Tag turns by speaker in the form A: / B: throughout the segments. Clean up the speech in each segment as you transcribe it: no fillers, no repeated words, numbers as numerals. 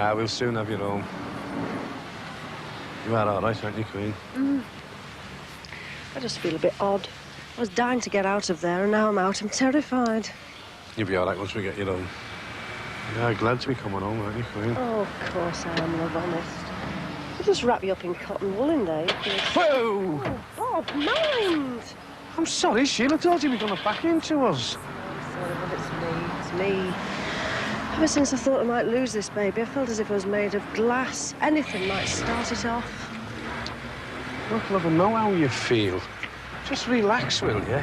A: Ah, we'll soon have you home. You are all right, aren't you, Queen?
B: I just feel a bit odd. I was dying to get out of there, and now I'm out. I'm terrified.
A: You'll be all right once we get you home. Yeah, glad to be coming home, aren't you, Queen?
B: Oh, of course I am, love, honest. I'll just wrap you up in cotton wool in there.
A: Whoa!
B: Oh, Bob, mind!
A: I'm sorry, Sheila told you we're going to back into us.
B: I'm sorry, but it's me. It's me. Ever since I thought I might lose this baby, I felt as if I was made of glass. Anything might start it off.
A: Look, love, I know how you feel. Just relax, will you?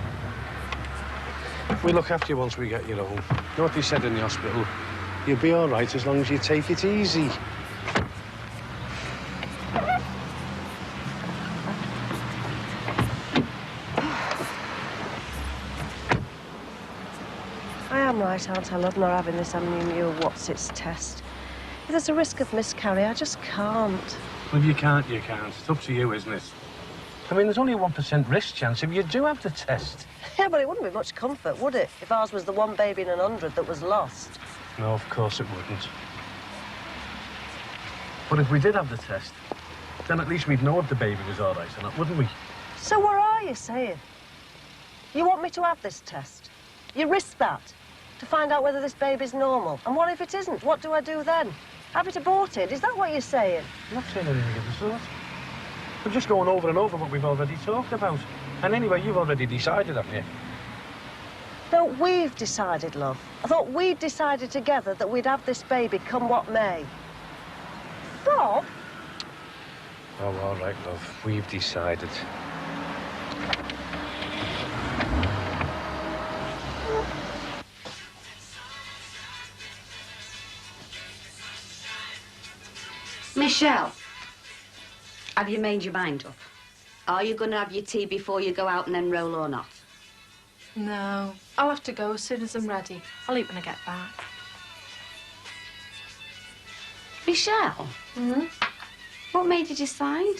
A: We'll look after you once we get you home. You know what they said in the hospital? You'll be all right as long as you take it easy.
B: I am right, aren't I, love, not having this anemia what's-its test. If there's a risk of miscarry, I just can't.
A: Well, if you can't, you can't. It's up to you, isn't it? I mean, there's only a 1% risk chance if you do have the test.
B: Yeah, but it wouldn't be much comfort, would it, if ours was the one baby in 100 that was lost?
A: No, of course it wouldn't. But if we did have the test, then at least we'd know if the baby was all right or not, wouldn't we?
B: So what are you saying? You want me to have this test? You risk that to find out whether this baby's normal. And what if it isn't? What do I do then? Have it aborted? Is that what you're saying?
A: I'm not saying anything of the sort. We're just going over and over what we've already talked about. And anyway, you've already decided, haven't you?
B: No, we've decided, love. I thought we'd decided together that we'd have this baby come what may. Bob?
A: Oh, all right, love. We've decided.
C: Michelle, have you made your mind up? Are you going to have your tea before you go out and then roll or not?
D: No, I'll have to go as soon as I'm ready. I'll eat when I get back.
C: Michelle? What made you decide?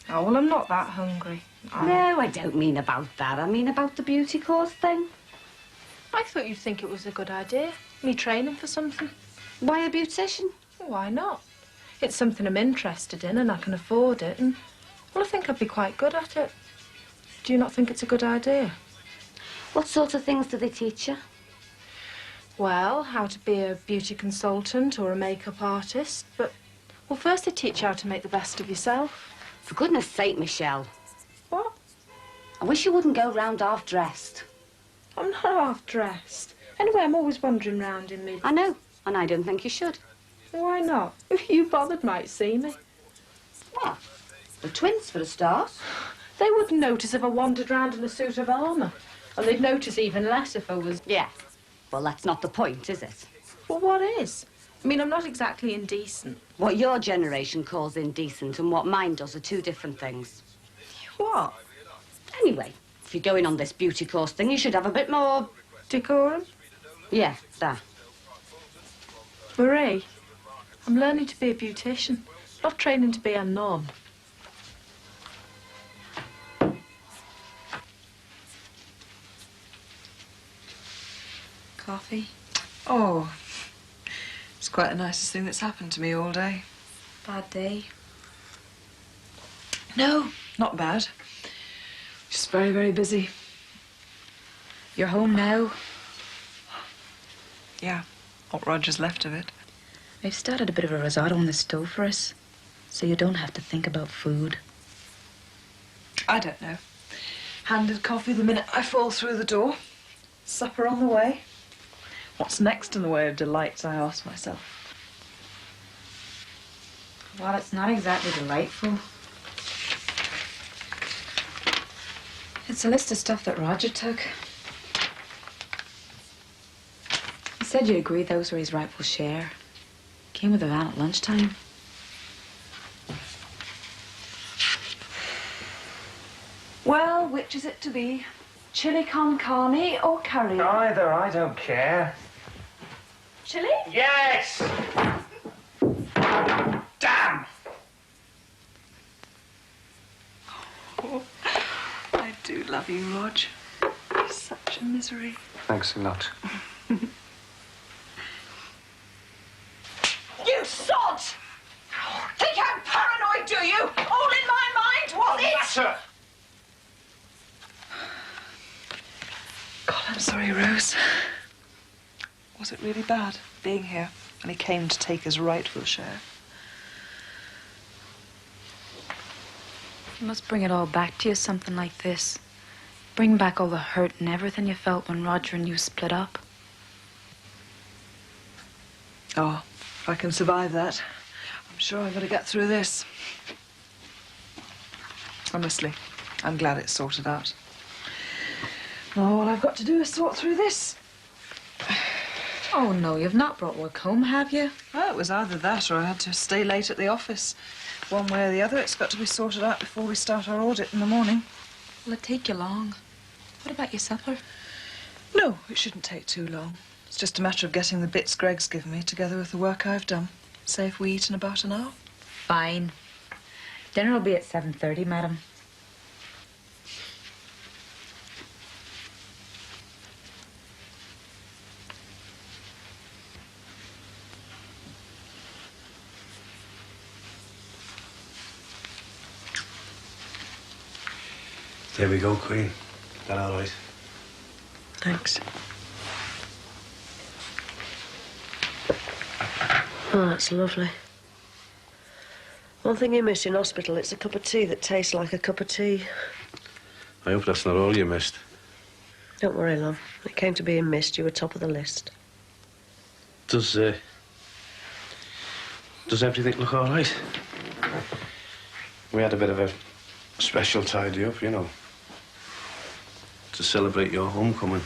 D: Oh, well, I'm not that hungry.
C: No, I don't mean about that. I mean about the beauty course thing.
D: I thought you'd think it was a good idea, me training for something.
C: Why a beautician?
D: Why not? It's something I'm interested in and I can afford it, and, well, I think I'd be quite good at it. Do you not think it's a good idea?
C: What sort of things do they teach you?
D: Well, how to be a beauty consultant or a makeup artist, but, well, first they teach you how to make the best of yourself.
C: For goodness sake, Michelle.
D: What?
C: I wish you wouldn't go round half-dressed.
D: I'm not half-dressed. Anyway, I'm always wandering round in me.
C: I know, and I don't think you should.
D: Why not? If you bothered might see me.
C: What? The twins, for a start.
D: They wouldn't notice if I wandered round in a suit of armour. And they'd notice even less if I was...
C: Yeah. Well, that's not the point, is it?
D: Well, what is? I mean, I'm not exactly indecent.
C: What your generation calls indecent and what mine does are two different things.
D: What?
C: Anyway, if you're going on this beauty course thing, you should have a bit more...
D: Decorum?
C: Yeah, that.
D: Marie, I'm learning to be a beautician, not training to be a nun.
E: Coffee? Oh, it's quite the nicest thing that's happened to me all day.
D: Bad day?
E: No, not bad. Just very, very busy.
F: You're home now?
E: Yeah, what Roger's left of it.
F: I've started a bit of a risotto on the stove for us, so you don't have to think about food.
E: I don't know. Handed coffee the minute I fall through the door. Supper on the way. What's next in the way of delights, I ask myself.
F: Well, it's not exactly delightful. It's a list of stuff that Roger took. He said you agreed those were his rightful share. Came with a van at lunchtime.
E: Well, which is it to be? Chili con carne or curry?
A: Either, I don't care.
E: Chili?
A: Yes! Damn!
E: Oh, I do love you, Rog. You're such a misery.
A: Thanks a lot.
E: You sod!
A: matter?
E: God, I'm sorry, Rose. Was it really bad being here when he came to take his rightful share?
F: You must bring it all back to you, something like this. Bring back all the hurt and everything you felt when Roger and you split up.
E: Oh, if I can survive that, I'm sure I've got to get through this. Honestly, I'm glad it's sorted out. All I've got to do is sort through this.
F: Oh, no, you've not brought work home, have you?
E: Well, it was either that or I had to stay late at the office. One way or the other, it's got to be sorted out before we start our audit in the morning.
F: Will it take you long? What about your supper?
E: No, it shouldn't take too long. It's just a matter of getting the bits Greg's given me together with the work I've done. Say if we eat in about an hour.
F: Fine. Dinner will be at 7:30, madam.
A: There we go, Queen. Is that all right?
B: Thanks. Oh, that's lovely. One thing you miss in hospital, it's a cup of tea that tastes like a cup of tea.
A: I hope that's not all you missed.
B: Don't worry, love. When it came to being missed, you were top of the list.
A: Does everything look all right? We had a bit of a special tidy up, you know, to celebrate your homecoming.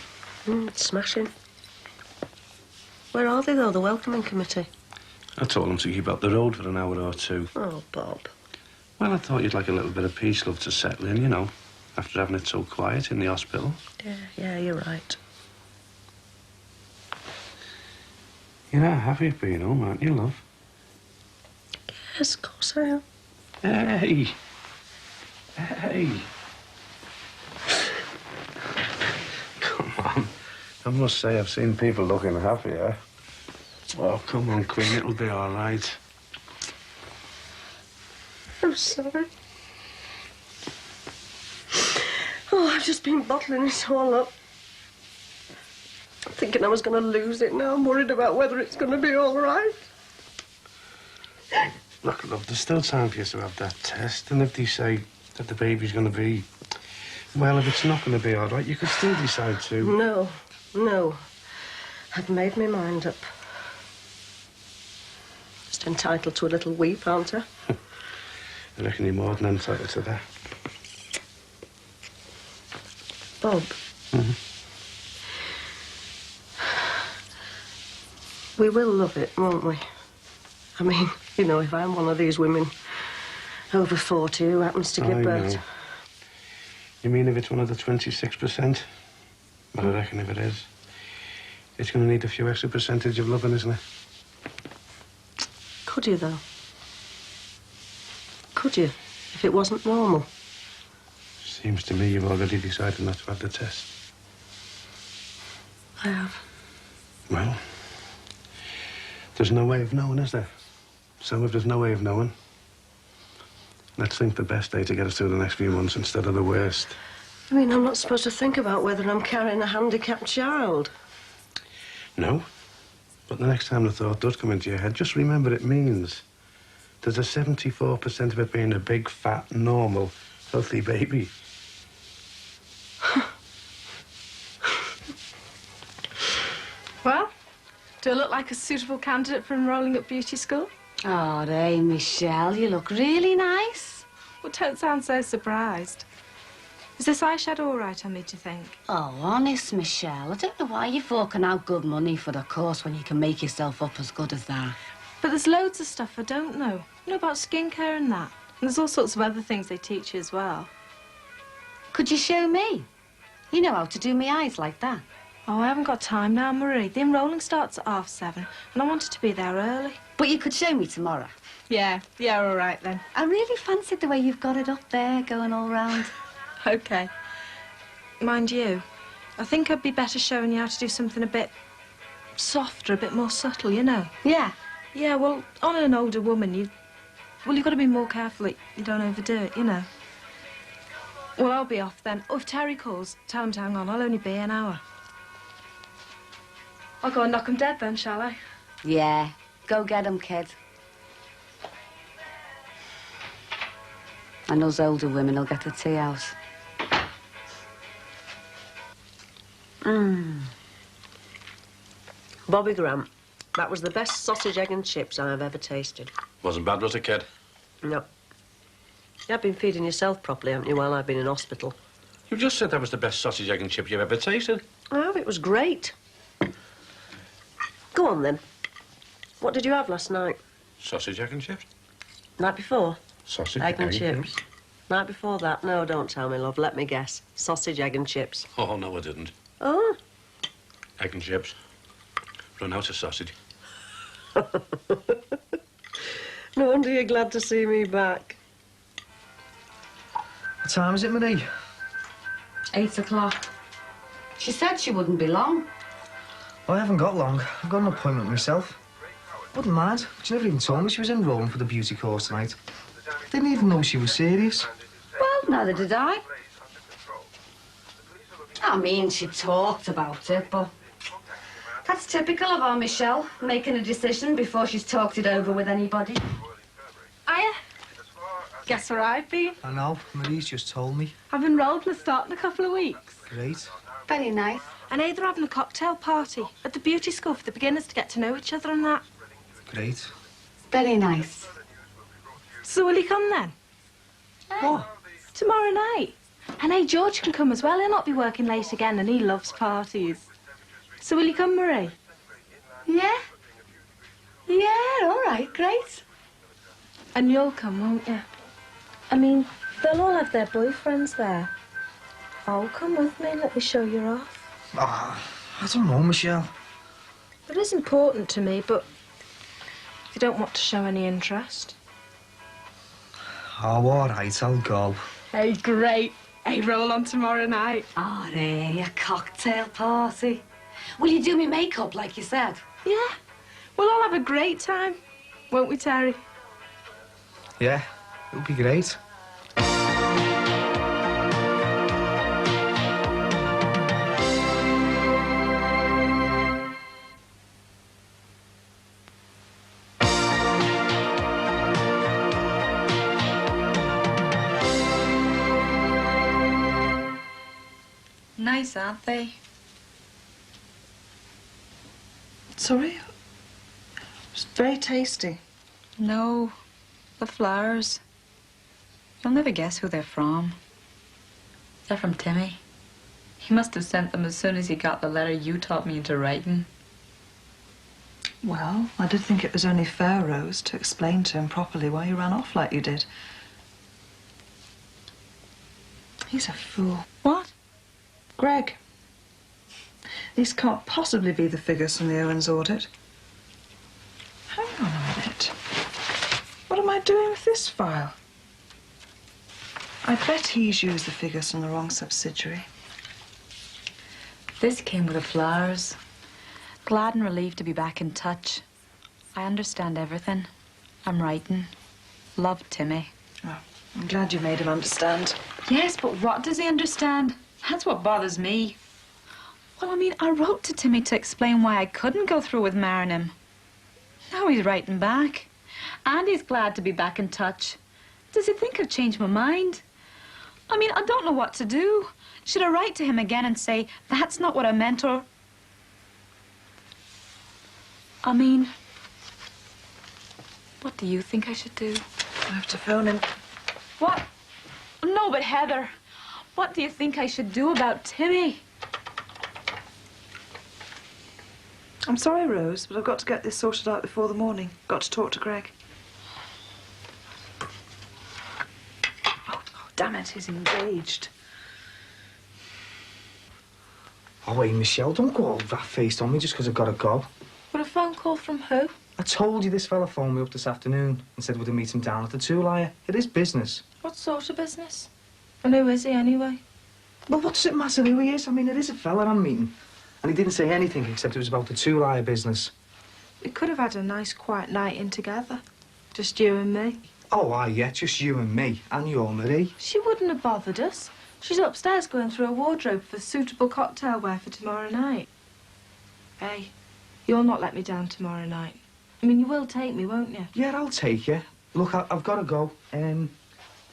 B: It's smashing. Where are they, though, the welcoming committee?
A: I told them to keep up the road for an hour or two.
B: Oh, Bob.
A: Well, I thought you'd like a little bit of peace, love, to settle in, you know, after having it so quiet in the hospital.
B: Yeah, you're right.
A: You're not happy being home, aren't you, love?
B: Yes, of course I am.
A: Hey! Hey! Come on. I must say, I've seen people looking happier. Oh, come on, Queen, it'll be all right.
B: I'm sorry. Oh, I've just been bottling it all up. Thinking I was going to lose it. Now I'm worried about whether it's going to be all right.
A: Look, love, there's still time for you to have that test. And if they say that the baby's going to be... Well, if it's not going to be all right, you could still decide to...
B: No. I've made my mind up. Just entitled to a little weep, aren't I?
A: I reckon you're more than entitled to that.
B: Bob.
A: Mm-hmm.
B: We will love it, won't we? I mean, you know, if I'm one of these women over 40 who happens to give birth...
A: Know. You mean if it's one of the 26%? Well, I reckon if it is, it's going to need a few extra percentage of loving, isn't it?
B: Could you, though? Could you, if it wasn't normal?
A: Seems to me you've already decided not to have the test.
B: I have.
A: Well, there's no way of knowing, is there? So if there's no way of knowing, let's think the best day to get us through the next few months instead of the worst.
B: I mean, I'm not supposed to think about whether I'm carrying a handicapped child.
A: No. But the next time the thought does come into your head, just remember it means there's a 74% of it being a big, fat, normal, healthy baby.
D: Well, do I look like a suitable candidate for enrolling at beauty school?
C: Oh, hey, Michelle, you look really nice.
D: Well, don't sound so surprised. Is this eyeshadow all right on me, do you think?
C: Oh, honest, Michelle, I don't know why you're forking out good money for the course when you can make yourself up as good as that.
D: But there's loads of stuff I don't know. You know about skincare and that. And there's all sorts of other things they teach you as well.
C: Could you show me? You know how to do me eyes like that.
D: Oh, I haven't got time now, Marie. The enrolling starts at 7:30, and I wanted to be there early.
C: But you could show me tomorrow.
D: Yeah, all right then.
C: I really fancied the way you've got it up there, going all round.
D: OK. Mind you, I think I'd be better showing you how to do something a bit softer, a bit more subtle, you know.
C: Yeah.
D: Yeah, well, on an older woman, you've got to be more careful that you don't overdo it, you know. Well, I'll be off then. Oh, if Terry calls, tell him to hang on. I'll only be an hour. I'll go and knock him dead then, shall I?
C: Yeah, go get him, kid. And those older women will get the tea out.
B: Bobby Grant, that was the best sausage, egg and chips I've ever tasted.
A: Wasn't bad, was it, kid?
B: No. You've been feeding yourself properly, haven't you, while I've been in hospital?
A: You just said that was the best sausage, egg and chip you've ever tasted.
B: Oh, it was great. Go on, then. What did you have last night?
A: Sausage, egg and chips.
B: Night before?
A: Sausage,
B: Egg and chips. Night before that? No, don't tell me, love. Let me guess. Sausage, egg and chips.
A: Oh, no, I didn't.
B: Oh?
A: Egg and chips. Run out of sausage.
B: No wonder you're glad to see me back.
G: What time is it, Marie?
C: 8 o'clock. She said she wouldn't be long.
G: Well, I haven't got long. I've got an appointment myself. Wouldn't mind, but she never even told me she was enrolling for the beauty course tonight. Didn't even know she was serious.
C: Well, neither did I. I mean, she talked about it, but that's typical of our Michelle, making a decision before she's talked it over with anybody.
D: Hiya. Guess where I've been?
G: I know, Marie's just told me.
D: I've enrolled in the start in a couple of weeks.
G: Great.
C: Very nice.
D: And they're having a cocktail party at the beauty school for the beginners to get to know each other and that.
G: Great.
C: Very nice.
D: So will he come then?
G: What?
D: Tomorrow night. And hey, George can come as well. He'll not be working late again and he loves parties. So will you come, Marie?
C: Yeah? Yeah, all right, great.
D: And you'll come, won't you? I mean, they'll all have their boyfriends there. Oh, come with me and let me show you off.
G: Ah, I don't know, Michelle.
D: It is important to me, but if you don't want to show any interest.
G: Oh, all right, I'll go.
D: Hey, great. Hey, roll on tomorrow night.
C: Oh, hey, a cocktail party. Will you do me makeup like you said?
D: Yeah. We'll all have a great time, won't we, Terry?
G: Yeah, it'll be great.
F: Nice, aren't they?
E: Sorry? It's very tasty.
F: No, the flowers. You'll never guess who they're from. They're from Timmy. He must have sent them as soon as he got the letter you taught me into writing.
E: Well, I did think it was only fair, Rose, to explain to him properly why you ran off like you did. He's a fool.
F: What?
E: Greg. These can't possibly be the figures from the Owens audit. Hang on a minute. What am I doing with this file? I bet he's used the figures from the wrong subsidiary.
F: This came with the flowers. Glad and relieved to be back in touch. I understand everything. I'm writing. Love, Timmy.
E: Oh, I'm glad you made him understand.
F: Yes, but what does he understand? That's what bothers me. Well, I mean, I wrote to Timmy to explain why I couldn't go through with marrying him. Now he's writing back. And he's glad to be back in touch. Does he think I've changed my mind? I mean, I don't know what to do. Should I write to him again and say, that's not what I meant, or... I mean, what do you think I should do?
E: I have to phone him.
F: What? No, but Heather, what do you think I should do about Timmy?
E: I'm sorry, Rose, but I've got to get this sorted out before the morning. Got to talk to Greg. Oh, damn it, he's engaged.
G: Oh, wait, Michelle, don't go all rat-faced on me just because I've got to go.
D: But a phone call from who?
G: I told you this fella phoned me up this afternoon and said we'd meet him down at the Two-Liar. It is business.
D: What sort of business? And who is he, anyway?
G: Well, what does it matter who he is? I mean, it is a fella I'm meeting. And he didn't say anything except it was about the Two-Liar business.
D: We could have had a nice, quiet night in together. Just you and me.
G: Oh, aye, yeah, just you and me. And your Marie.
D: She wouldn't have bothered us. She's upstairs going through a wardrobe for suitable cocktail wear for tomorrow night. Hey, you'll not let me down tomorrow night. I mean, you will take me, won't you?
G: Yeah, I'll take you. Look, I've got to go. Well,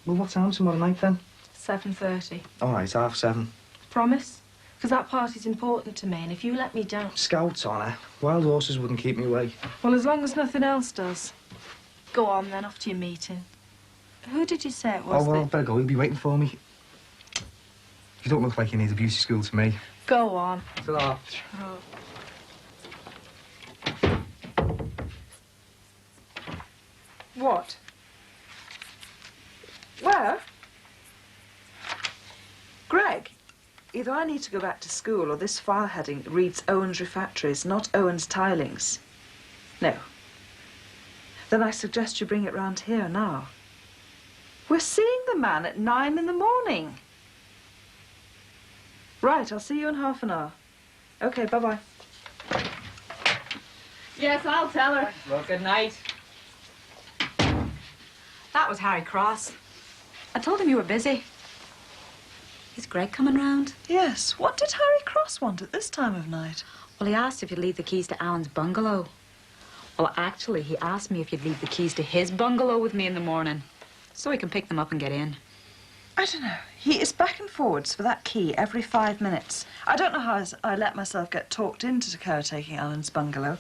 G: what time tomorrow night, then?
D: 7:30.
G: All right, 7:30.
D: Promise? Because that party's important to me, and if you let me down...
G: Scout's honour. Wild horses wouldn't keep me away.
D: Well, as long as nothing else does. Go on, then, off to your meeting. Who did you say it was?
G: Oh, well, better go. He'll be waiting for me. You don't look like you need a beauty school to me.
D: Go on.
G: Ta-ra.
D: Oh.
E: What? Where? Greg, either I need to go back to school or this file heading reads Owen's Refractories, not Owen's Tilings. No. Then I suggest you bring it round here now. We're seeing the man at 9 in the morning. Right, I'll see you in half an hour. OK, bye-bye.
C: Yes, I'll tell her.
H: Well, good night.
C: That was Harry Cross. I told him you were busy. Is Greg coming round?
E: Yes, what did Harry Cross want at this time of night?
C: Well, he asked if you'd leave the keys to Alan's bungalow. Well, actually, he asked me if you'd leave the keys to his bungalow with me in the morning, so he can pick them up and get in.
E: I don't know. He is back and forwards for that key every 5 minutes. I don't know how I let myself get talked into caretaking Alan's bungalow,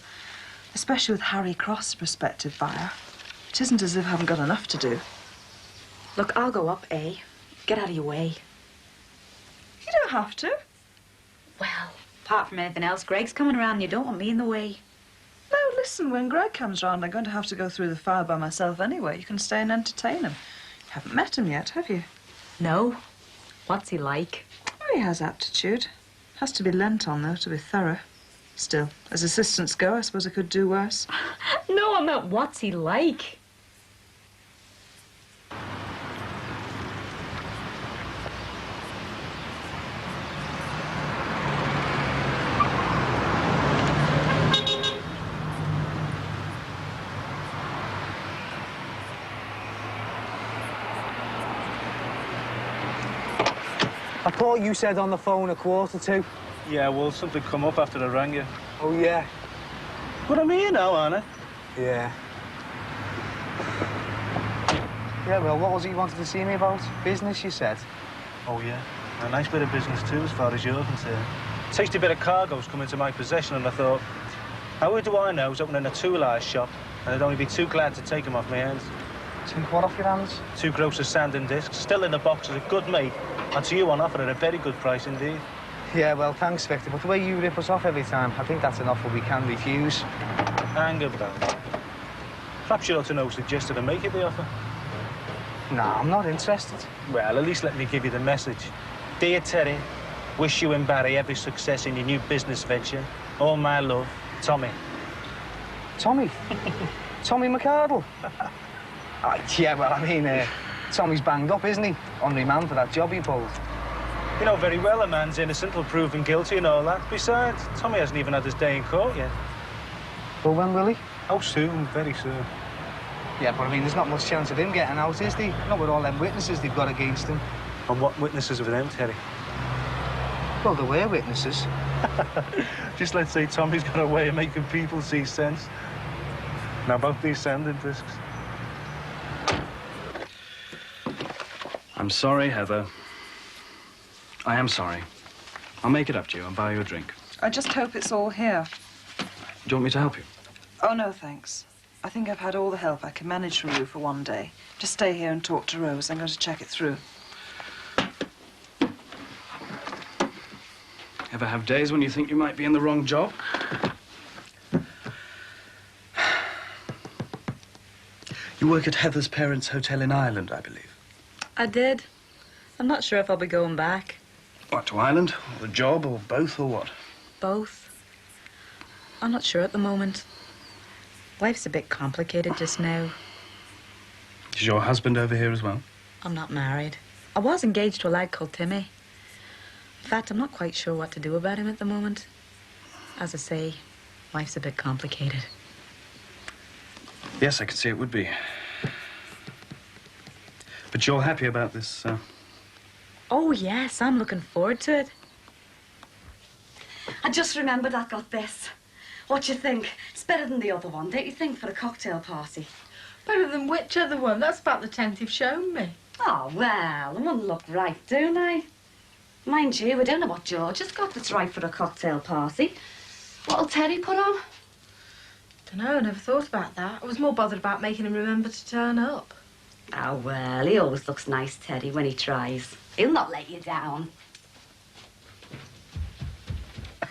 E: especially with Harry Cross, prospective buyer. It isn't as if I haven't got enough to do.
C: Look, I'll go up, eh? Get out of your way.
E: You don't have to.
C: Well, apart from anything else, Greg's coming around and you don't want me in the way.
E: No, listen, when Greg comes round, I'm going to have to go through the file by myself anyway. You can stay and entertain him. You haven't met him yet, have you?
C: No. What's he like?
E: Oh, he has aptitude. Has to be lent on, though, to be thorough. Still, as assistants go, I suppose I could do worse.
C: No, I'm not. What's he like?
G: I thought you said on the phone 1:45.
A: Yeah, well, something come up after I rang you.
G: Oh, yeah.
A: But I'm here now, aren't I?
G: Yeah. Yeah, well, what was it you wanted to see me about? Business, you said?
A: Oh, yeah. A nice bit of business, too, as far as you're concerned. Tasty bit of cargo's come into my possession, and I thought, how do I know who's opening a tool-hire shop, and I'd only be too glad to take him off my hands.
G: Take what off your hands?
A: 2 gross of sand and discs, still in the box as a good mate, and to you on offer at a very good price indeed.
G: Yeah, well, thanks, Victor, but the way you rip us off every time, I think that's an offer we can refuse.
A: Hang about. Perhaps you ought to know who suggested I make you the offer.
G: Nah, I'm not interested.
A: Well, at least let me give you the message. Dear Terry, wish you and Barry every success in your new business venture. All my love, Tommy.
G: Tommy? Tommy McArdle? Yeah, well, I mean, Tommy's banged up, isn't he? On remand for that job he pulled.
A: You know very well a man's innocent till proven guilty and all that. Besides, Tommy hasn't even had his day in court yet.
G: Well, when will he?
A: Oh, soon, very soon.
G: Yeah, but I mean, there's not much chance of him getting out, is there? Not with all them witnesses they've got against him.
A: And what witnesses of them, Terry?
G: Well, there were witnesses.
A: Just let's say Tommy's got a way of making people see sense. Now, about these sanding discs.
H: I'm sorry, Heather. I am sorry. I'll make it up to you and buy you a drink.
E: I just hope it's all here.
H: Do you want me to help you?
E: Oh, no, thanks. I think I've had all the help I can manage from you for one day. Just stay here and talk to Rose. I'm going to check it through.
H: Ever have days when you think you might be in the wrong job?
I: You work at Heather's parents' hotel in Ireland, I believe.
C: I did. I'm not sure if I'll be going back.
I: What, to Ireland? Or the job, or both, or what?
C: Both. I'm not sure at the moment. Life's a bit complicated just now.
I: Is your husband over here as well?
C: I'm not married. I was engaged to a lad called Timmy. In fact, I'm not quite sure what to do about him at the moment. As I say, life's a bit complicated.
I: Yes, I could see it would be. But you're happy about this
C: Oh, yes, I'm looking forward to it.
J: I just remembered I got this. What do you think? It's better than the other one, don't you think, for a cocktail party?
D: Better than which other one? That's about the 10th you've shown me.
J: Oh, well, they wouldn't look right, do they? Mind you, I don't know what George has got that's right for a cocktail party. What'll Teddy put on?
D: Dunno, I never thought about that. I was more bothered about making him remember to turn up.
J: Oh, well, he always looks nice, Teddy, when he tries. He'll not let you down.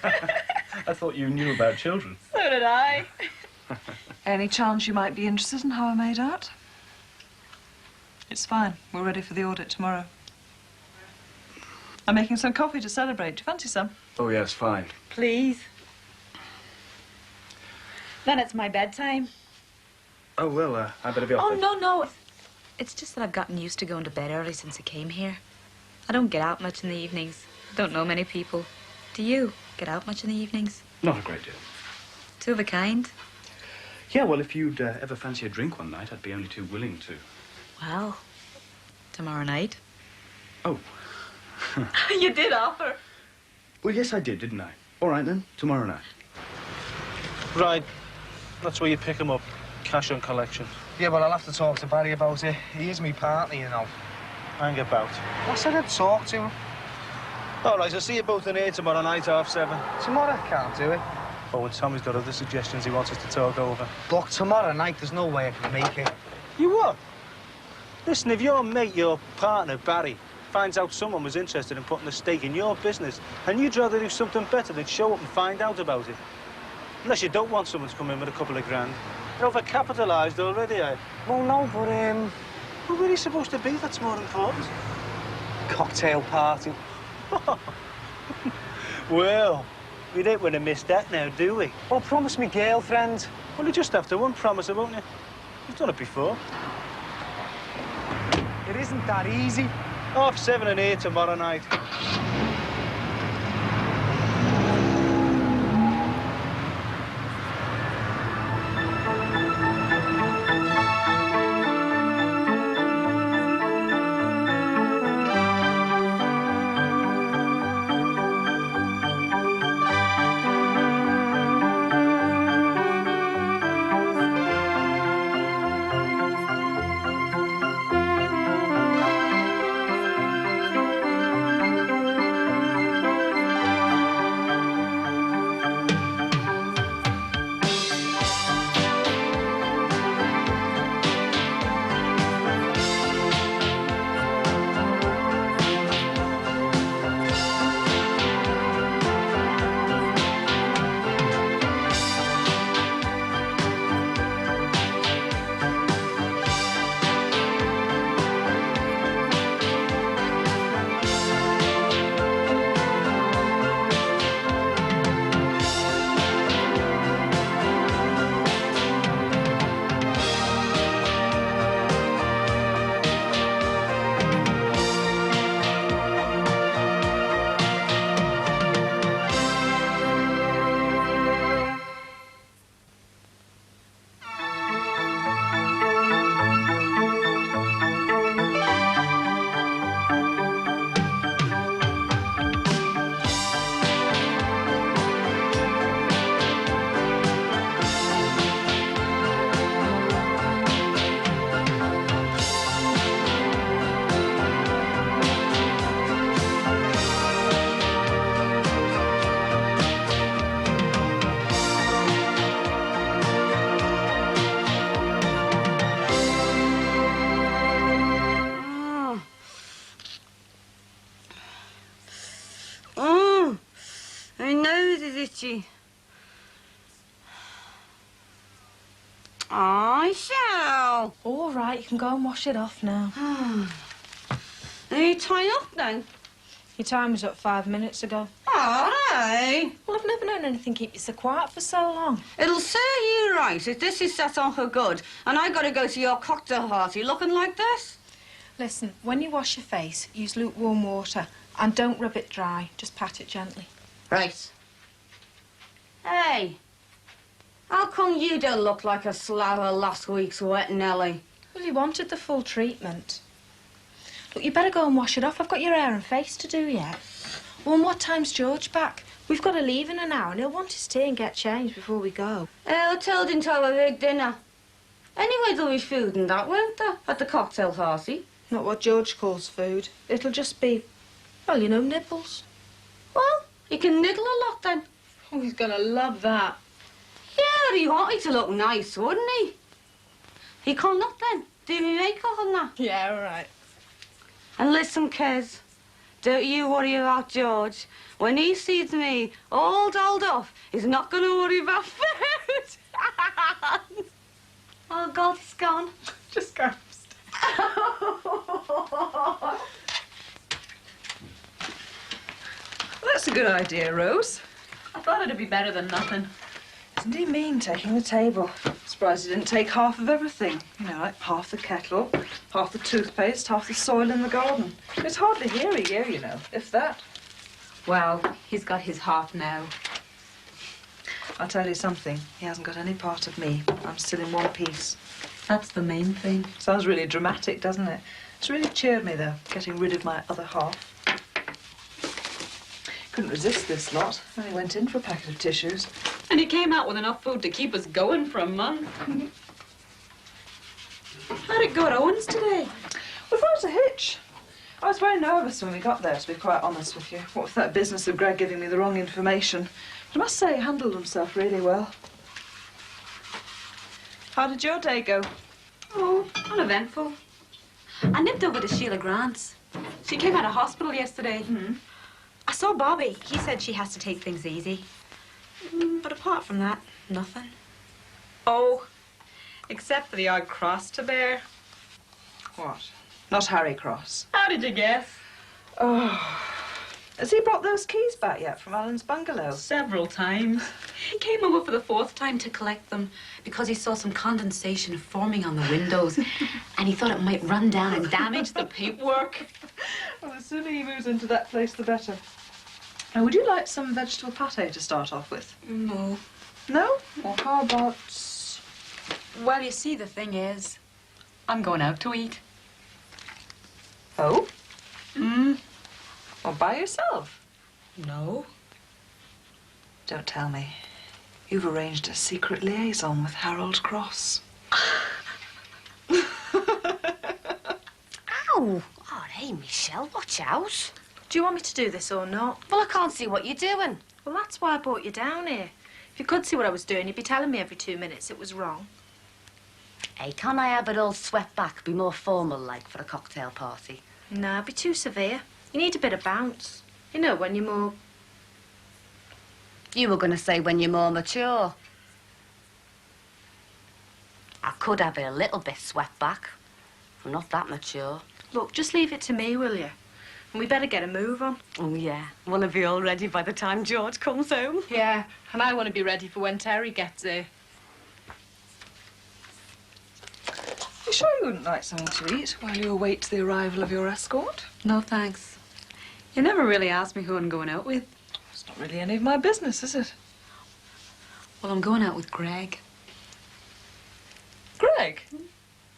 H: I thought you knew about children.
J: So did I.
E: Any chance you might be interested in how I made out? It's fine. We're ready for the audit tomorrow. I'm making some coffee to celebrate. Do you fancy some?
H: Oh, yes, fine.
C: Please. Then it's my bedtime.
H: Oh, well, I better be off
C: Oh,
H: then.
C: no. It's just that I've gotten used to going to bed early since I came here. I don't get out much in the evenings. Don't know many people. Do you get out much in the evenings?
H: Not a great deal.
C: Two of a kind?
H: Yeah, well, if you'd ever fancy a drink one night, I'd be only too willing to.
C: Well, tomorrow night.
H: Oh.
C: You did offer.
H: Well, yes, I did, didn't I? All right, then. Tomorrow night.
A: Right. That's where you pick him up. Cash on collection.
G: Yeah, well, I'll have to talk to Barry about it. He is me partner, you know.
A: Hang about.
G: I said I'd talk to him.
A: All right, I'll see you both in here tomorrow night, 7:30.
G: Tomorrow, can't do it.
A: Oh, and Tommy's got other suggestions he wants us to talk over.
G: Look, tomorrow night, there's no way I can make it.
A: You what? Listen, if your mate, your partner, Barry, finds out someone was interested in putting a stake in your business, and you'd rather do something better than show up and find out about it. Unless you don't want someone to come in with a couple of grand. You're over-capitalised already, eh?
G: Well, no, but,
A: Well, where are you supposed to be that's more important?
G: cocktail party.
A: Well, we don't want to miss that now, do we?
G: Well, promise me girlfriend.
A: Well, you just have to one promise her, won't you? You've done it before.
G: It isn't that easy.
A: 7:30 and 8 tomorrow night.
J: itchy. I shall.
D: All right, you can go and wash it off now.
J: Are you tying up then?
D: Your time was up 5 minutes ago.
J: All right.
D: Well, I've never known anything keep you so quiet for so long.
J: It'll serve you right if this is set on for good and I got to go to your cocktail party looking like this.
D: Listen, when you wash your face, use lukewarm water and don't rub it dry. Just pat it gently.
J: Right. Hey, how come you don't look like a slab of last week's wet Nelly?
D: Well, you wanted the full treatment. Look, you better go and wash it off. I've got your hair and face to do yet. Well, and what time's George back? We've got to leave in an hour, and he'll want his tea and get changed before we go.
J: I told him to have a big dinner. Anyway, there'll be food and that, won't there? At the cocktail party.
D: Not what George calls food. It'll just be, well, you know, nibbles.
J: Well, he can niddle a lot then.
D: Oh, he's gonna love that.
J: Yeah, he'd want me to look nice, wouldn't he? He can not then. Do me makeup and that.
D: Yeah, all right.
J: And listen, Kez, don't you worry about George. When he sees me all dolled up, he's not going to worry about food. Oh, God, he's gone.
D: Just go.
E: That's a good idea, Rose.
F: I thought it'd be better than nothing.
E: Isn't he mean taking the table? Surprised he didn't take half of everything. You know, like half the kettle, half the toothpaste, half the soil in the garden. It's hardly here a year, you know, if that.
F: Well, he's got his half now.
E: I'll tell you something. He hasn't got any part of me. I'm still in one piece.
F: That's the main thing.
E: Sounds really dramatic, doesn't it? It's really cheered me, though, getting rid of my other half. Couldn't resist this lot. Only went in for a packet of tissues.
F: And he came out with enough food to keep us going for a month. How'd it go at Owen's today?
E: We found a hitch. I was very nervous when we got there, to be quite honest with you. What with that business of Greg giving me the wrong information. But I must say he handled himself really well. How did your day go?
F: Oh, uneventful. I nipped over to Sheila Grant's. She came out of hospital yesterday.
C: I saw Bobby. He said she has to take things easy. But apart from that, nothing.
F: Oh, except for the odd cross to bear.
E: What? Not Harry Cross.
F: How did you guess?
E: Oh. Has he brought those keys back yet from Alan's bungalow?
F: Several times. He came over for the 4th time to collect them because he saw some condensation forming on the windows and he thought it might run down and damage the paintwork.
E: Well, the sooner he moves into that place, the better. Now, would you like some vegetable pâté to start off with?
F: No.
E: No? Well, how about...
F: Well, you see, the thing is, I'm going out to eat.
E: Oh? Well, by yourself?
F: No.
E: Don't tell me. You've arranged a secret liaison with Harold Cross.
J: Ow! Oh, hey, Michelle, watch out.
D: Do you want me to do this or not?
J: Well, I can't see what you're doing.
D: Well, that's why I brought you down here. If you could see what I was doing, you'd be telling me every 2 minutes it was wrong.
J: Hey, can't I have it all swept back, be more formal-like for a cocktail party?
D: No, it'd be too severe. You need a bit of bounce. You know, when you're more...
J: You were going to say when you're more mature. I could have it a little bit swept back. I'm not that mature.
D: Look, just leave it to me, will you? And we better get a move on.
J: Oh, yeah. Want to be all ready by the time George comes home?
D: Yeah, and I want to be ready for when Terry gets here.
E: You sure you wouldn't like something to eat while you await the arrival of your escort?
F: No, thanks. You never really asked me who I'm going out with.
E: It's not really any of my business, is it?
F: Well, I'm going out with Greg.
E: Greg?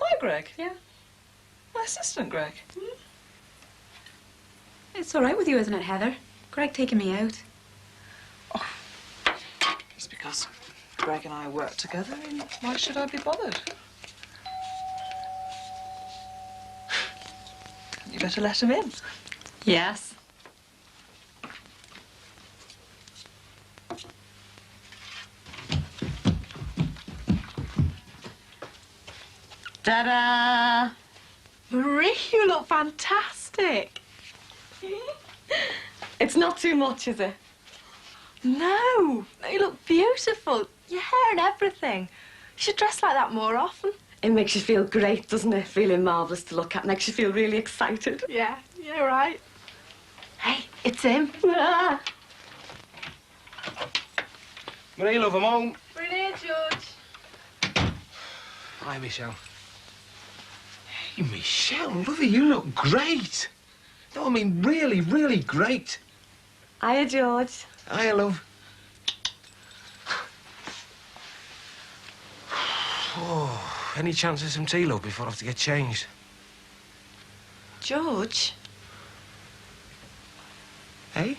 E: My Greg?
F: Yeah.
E: My assistant Greg?
F: It's all right with you, isn't it, Heather? Greg taking me out.
E: Oh, it's because Greg and I work together, and why should I be bothered? You better let him in.
F: Yes.
J: Ta-da!
D: Marie, you look fantastic.
J: It's not too much, is it?
D: No, you look beautiful. Your hair and everything. You should dress like that more often.
J: It makes you feel great, doesn't it? Feeling marvellous to look at. Makes you feel really excited.
D: Yeah, right. Hey, it's him.
J: Ah.
A: Marie, love, I'm home.
D: We're here, George.
A: Hi, Michelle. Hey, Michelle, lovey, you look great. No, I mean, really, really great.
J: Hiya, George.
A: Hiya, love. Oh, any chance of some tea, love, before I have to get changed?
D: George?
K: Hey?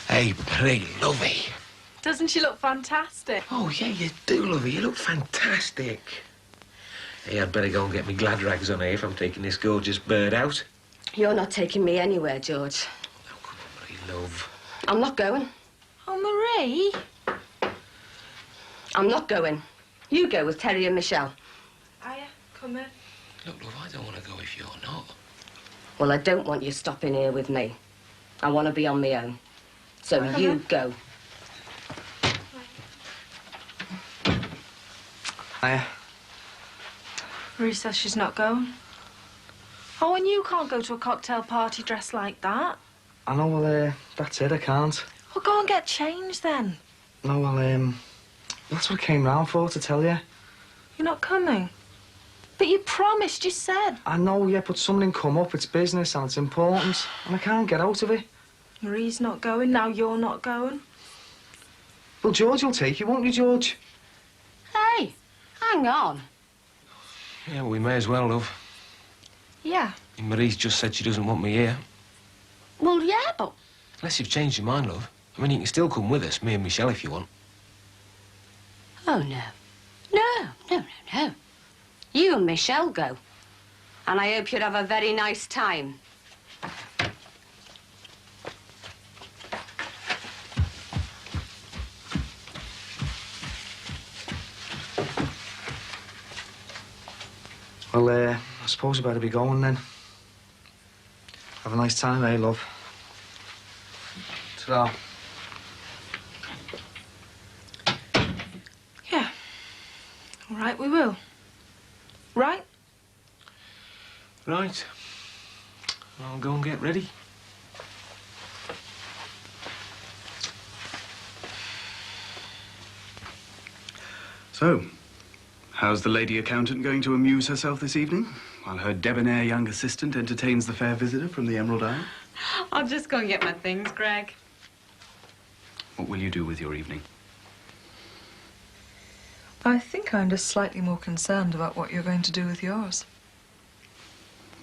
K: Hey, pretty lovey.
D: Doesn't she look fantastic?
K: Oh, yeah, you do, lovey. You look fantastic. Hey, I'd better go and get me glad rags on here if I'm taking this gorgeous bird out.
J: You're not taking me anywhere, George.
K: Oh, come on, Marie, love.
J: I'm not going.
D: Oh, Marie.
J: I'm not going. You go with Terry and Michelle.
D: Aya, come in.
K: Look, love, I don't want to go if you're not.
J: Well, I don't want you stopping here with me. I want to be on my own. So you go.
G: Hiya.
D: Marie says she's not going. Oh, and you can't go to a cocktail party dressed like that.
G: I know, well, that's it, I can't.
D: Well, go and get changed then.
G: No, well, that's what I came round for, to tell you.
D: You're not coming. But you promised, you said.
G: I know, yeah, but something come up, it's business and it's important, and I can't get out of it.
D: Marie's not going, now you're not going.
G: Well, George will take you, won't you, George?
J: Hey, hang on.
K: Yeah, well, we may as well, love.
D: Yeah.
K: Marie's just said she doesn't want me here.
J: Well, yeah, but...
K: Unless you've changed your mind, love. I mean, you can still come with us, me and Michelle, if you want.
J: Oh, no. No. You and Michelle go. And I hope you'd have a very nice time.
G: Well, I suppose I better be going then. Have a nice time, eh, love? Ta-ra.
D: Yeah. All right, we will. Right?
K: Right. I'll go and get ready.
H: So, how's the lady accountant going to amuse herself this evening, while her debonair young assistant entertains the fair visitor from the Emerald Isle?
F: I'll just go and get my things, Greg.
H: What will you do with your evening?
E: I think I'm just slightly more concerned about what you're going to do with yours.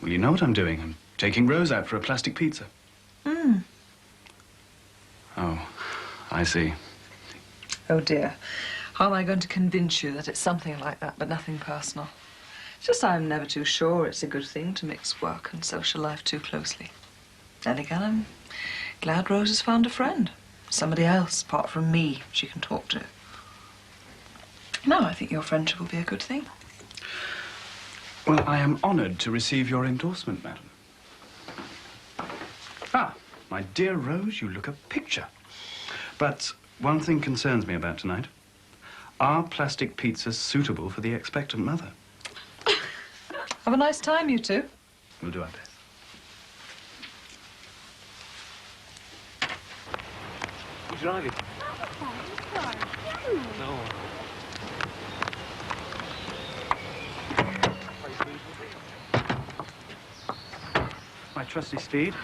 H: Well, you know what I'm doing. I'm taking Rose out for a plastic pizza. Oh, I see.
E: Oh, dear. How am I going to convince you that it's something like that, but nothing personal? It's just I'm never too sure it's a good thing to mix work and social life too closely. Then again, I'm glad Rose has found a friend. Somebody else, apart from me, she can talk to. No, I think your friendship will be a good thing.
H: Well, I am honoured to receive your endorsement, madam. Ah, my dear Rose, you look a picture. But one thing concerns me about tonight. Are plastic pizzas suitable for the expectant mother?
E: Have a nice time, you two.
H: We'll do our best.
A: You driving? No.
H: My trusty steed.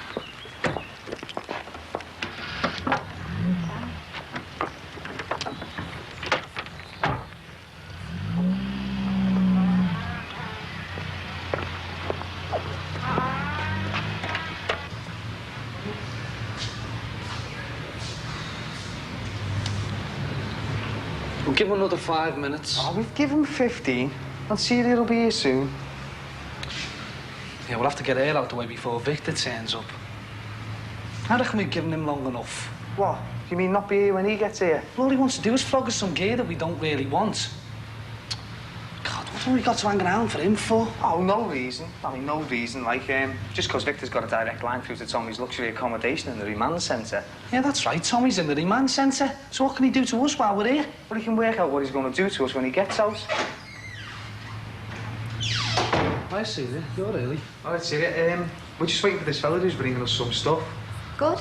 I: We'll give him another 5 minutes.
G: Oh, we've given 15. And Celia will be here soon.
I: Yeah, we'll have to get her out the way before Victor turns up. I reckon we've given him long enough.
G: What? You mean not be here when he gets here?
I: All he wants to do is flog us some gear that we don't really want. God, what have we got to hang around for him for?
G: Oh, no reason. I mean, no reason. Like, just because Victor's got a direct line through to Tommy's luxury accommodation in the remand centre.
I: Yeah, that's right. Tommy's in the remand centre. So what can he do to us while we're here?
G: Well, he can work out what he's going to do to us when he gets out.
I: I see you. You're early.
G: All right, Celia. We're just waiting for this fella who's bringing us some stuff.
J: Good.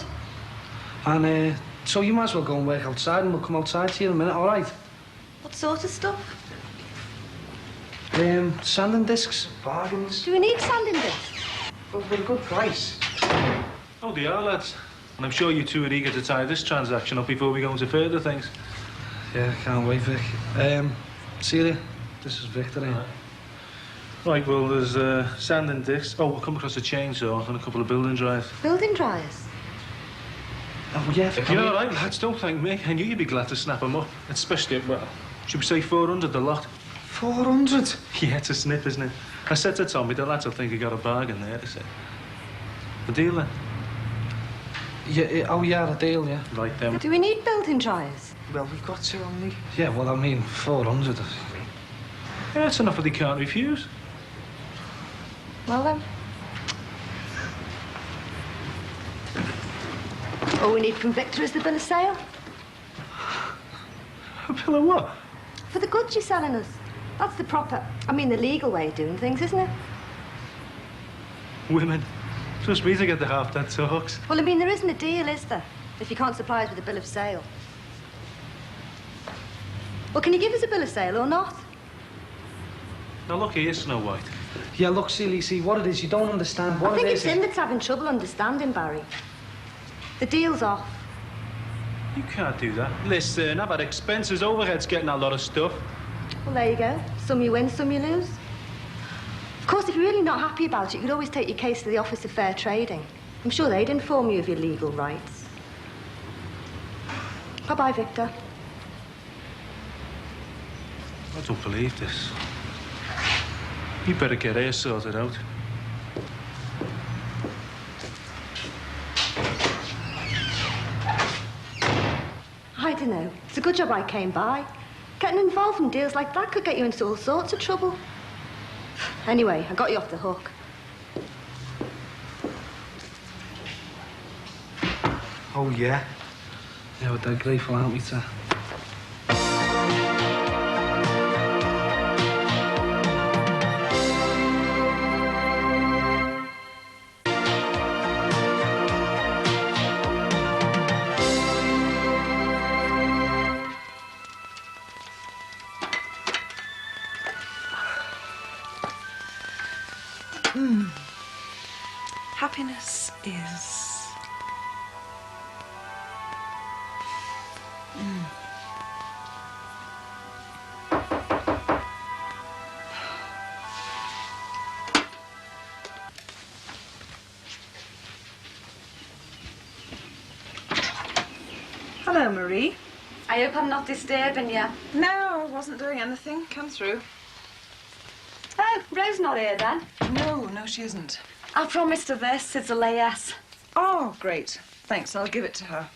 I: And, so you might as well go and work outside and we'll come outside to you in a minute, all right?
J: What sort of stuff?
I: Sanding discs.
G: Bargains.
J: Do we need sanding discs?
G: Well, for a good price.
L: Oh, they are, lads. And I'm sure you two are eager to tie this transaction up before we go into further things.
I: Yeah, can't wait, Vic. Celia, this is Victor, eh?
L: Right, well, there's sand and discs. Oh, we'll come across a chainsaw and a couple of building dryers.
B: Building dryers?
G: Oh, yeah.
L: You're all right, lads. Don't thank me. I knew you'd be glad to snap them up. Especially, well, should we say 400 a lot?
G: 400?
L: Yeah, it's a snip, isn't it? I said to Tommy, the lads will think he got a bargain there, I said. The deal, then?
I: Yeah, oh, yeah, the deal, yeah.
L: Right, then.
B: Do we need building dryers?
G: Well, we've got to, haven't we?
I: Yeah, well, I mean, 400.
L: Yeah, that's enough that they can't refuse.
B: Well, then. All we need from Victor is the bill of sale.
L: A bill of what?
B: For the goods you're selling us. That's the proper, I mean, the legal way of doing things, isn't it?
L: Women. Trust me to get the half that talks.
B: Well, I mean, there isn't a deal, is there? If you can't supply us with a bill of sale. Well, can you give us a bill of sale or not?
L: Now, look here, Snow White.
I: Yeah, look, silly, see, what it is, you don't understand what
B: I think
I: it
B: it's
I: is.
B: him that's having trouble understanding, Barry. The deal's off.
L: You can't do that. Listen, I've had expenses, overheads, getting a lot of stuff.
B: Well, there you go. Some you win, some you lose. Of course, if you're really not happy about it, you could always take your case to the Office of Fair Trading. I'm sure they'd inform you of your legal rights. Bye-bye, Victor.
L: I don't believe this. You better get her sorted out.
B: I don't know. It's a good job I came by. Getting involved in deals like that could get you into all sorts of trouble. Anyway, I got you off the hook.
G: Oh, yeah.
I: Yeah, we're dead grateful, aren't we, sir?
E: Happiness is... Hello, Marie.
J: I hope I'm not disturbing you.
E: No, I wasn't doing anything. Come through.
J: Oh, Rose not here then?
E: No, she isn't.
J: I promised her this. It's a layette.
E: Oh, great. Thanks, I'll give it to her.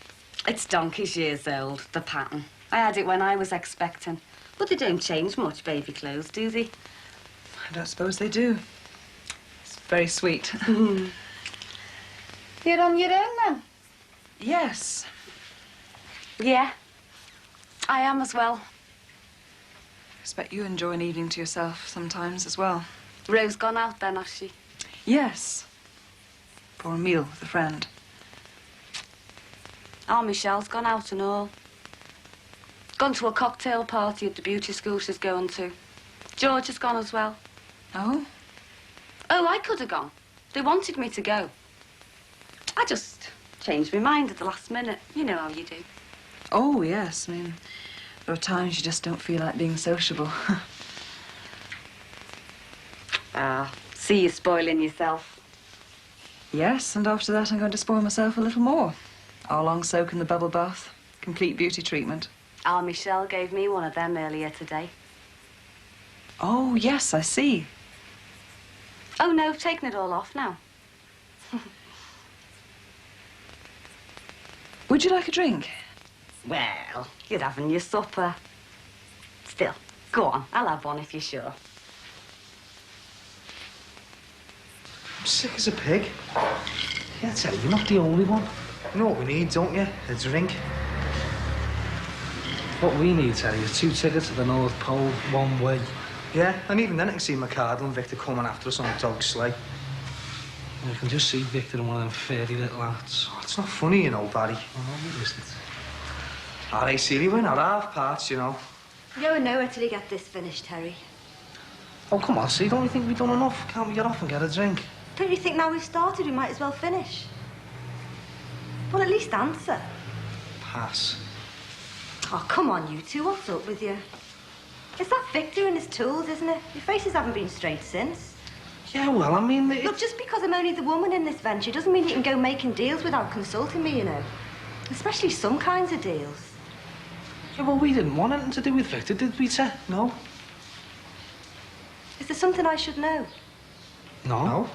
J: It's donkey's years old, the pattern. I had it when I was expecting. But they don't change much, baby clothes, do they?
E: I don't suppose they do. It's very sweet.
J: You're on your own then?
E: Yes.
J: Yeah, I am as well.
E: I expect you enjoy an evening to yourself sometimes as well.
J: Rose gone out then, has she?
E: Yes. For a meal with a friend.
J: Oh, Michelle's gone out and all. Gone to a cocktail party at the beauty school she's going to. George has gone as well.
E: Oh?
J: Oh, I could have gone. They wanted me to go. I just changed my mind at the last minute. You know how you do.
E: Oh, yes. I mean, there are times you just don't feel like being sociable.
J: See you spoiling yourself.
E: Yes, and after that I'm going to spoil myself a little more. Our long soak in the bubble bath. Complete beauty treatment.
J: Oh, Michelle gave me one of them earlier today.
E: Oh, yes, I see.
J: Oh, no, I've taken it all off now.
E: Would you like a drink?
J: Well, you're having your supper. Still, go on. I'll have one if you're sure.
G: I'm sick as a pig.
I: Yeah, Teddy, you're not the only one.
G: You know what we need, don't you? A drink.
I: What we need, Teddy, is 2 tickets to the North Pole, one way.
G: Yeah, and even then I can see McCardle and Victor coming after us on a dog sleigh.
I: And you can just see Victor and one of them fairy little lads.
G: Oh, it's not funny, you know, Barry.
I: Oh, is it?
G: All right, silly, we're not half parts, you know.
B: Go nowhere till you get this finished, Terry.
I: Oh, come on, see, don't you think we've done enough? Can't we get off and get a drink?
B: Don't you think now we've started, we might as well finish? Well, at least answer.
G: Pass.
B: Oh, come on, you two. What's up with you? It's that Victor and his tools, isn't it? Your faces haven't been straight since.
I: Yeah, well, I mean...
B: Look, just because I'm only the woman in this venture doesn't mean you can go making deals without consulting me, you know. Especially some kinds of deals.
I: Yeah, well, we didn't want anything to do with Victor, did we, sir? No?
B: Is there something I should know?
I: No. No?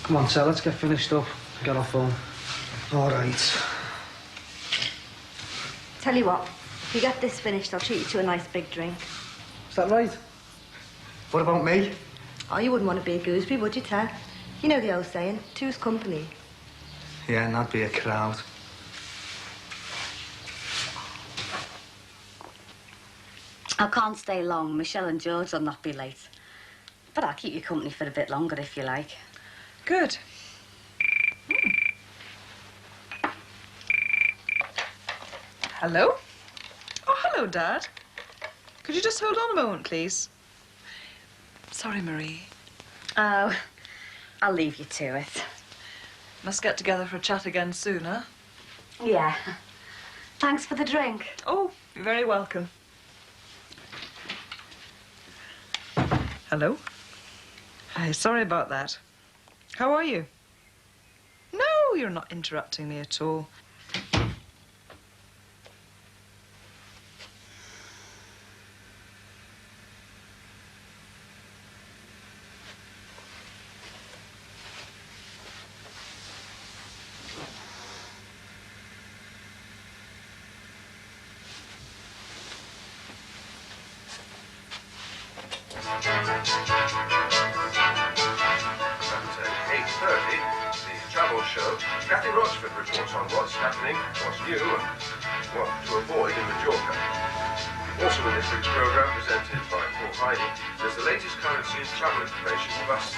I: Come on, sir, let's get finished up. Get off home.
G: All right.
B: Tell you what, if you get this finished, I'll treat you to a nice big drink.
I: Is that right?
G: What about me?
B: Oh, you wouldn't want to be a gooseberry, would you, Ted? You know the old saying, two's company.
G: Yeah, and that'd be a crowd.
J: I can't stay long. Michelle and George will not be late. But I'll keep you company for a bit longer if you like.
E: Good. Hello? Oh, hello, Dad. Could you just hold on a moment, please? Sorry, Marie.
J: Oh, I'll leave you to it.
E: Must get together for a chat again soon, huh?
J: Yeah. Thanks for the drink.
E: Oh, you're very welcome. Hello? Hi, sorry about that. How are you? No, you're not interrupting me at all.
A: What's new and what to avoid in Majorca. Also in this week's programme, presented by Paul Heidi, there's the latest currency and travel information for us.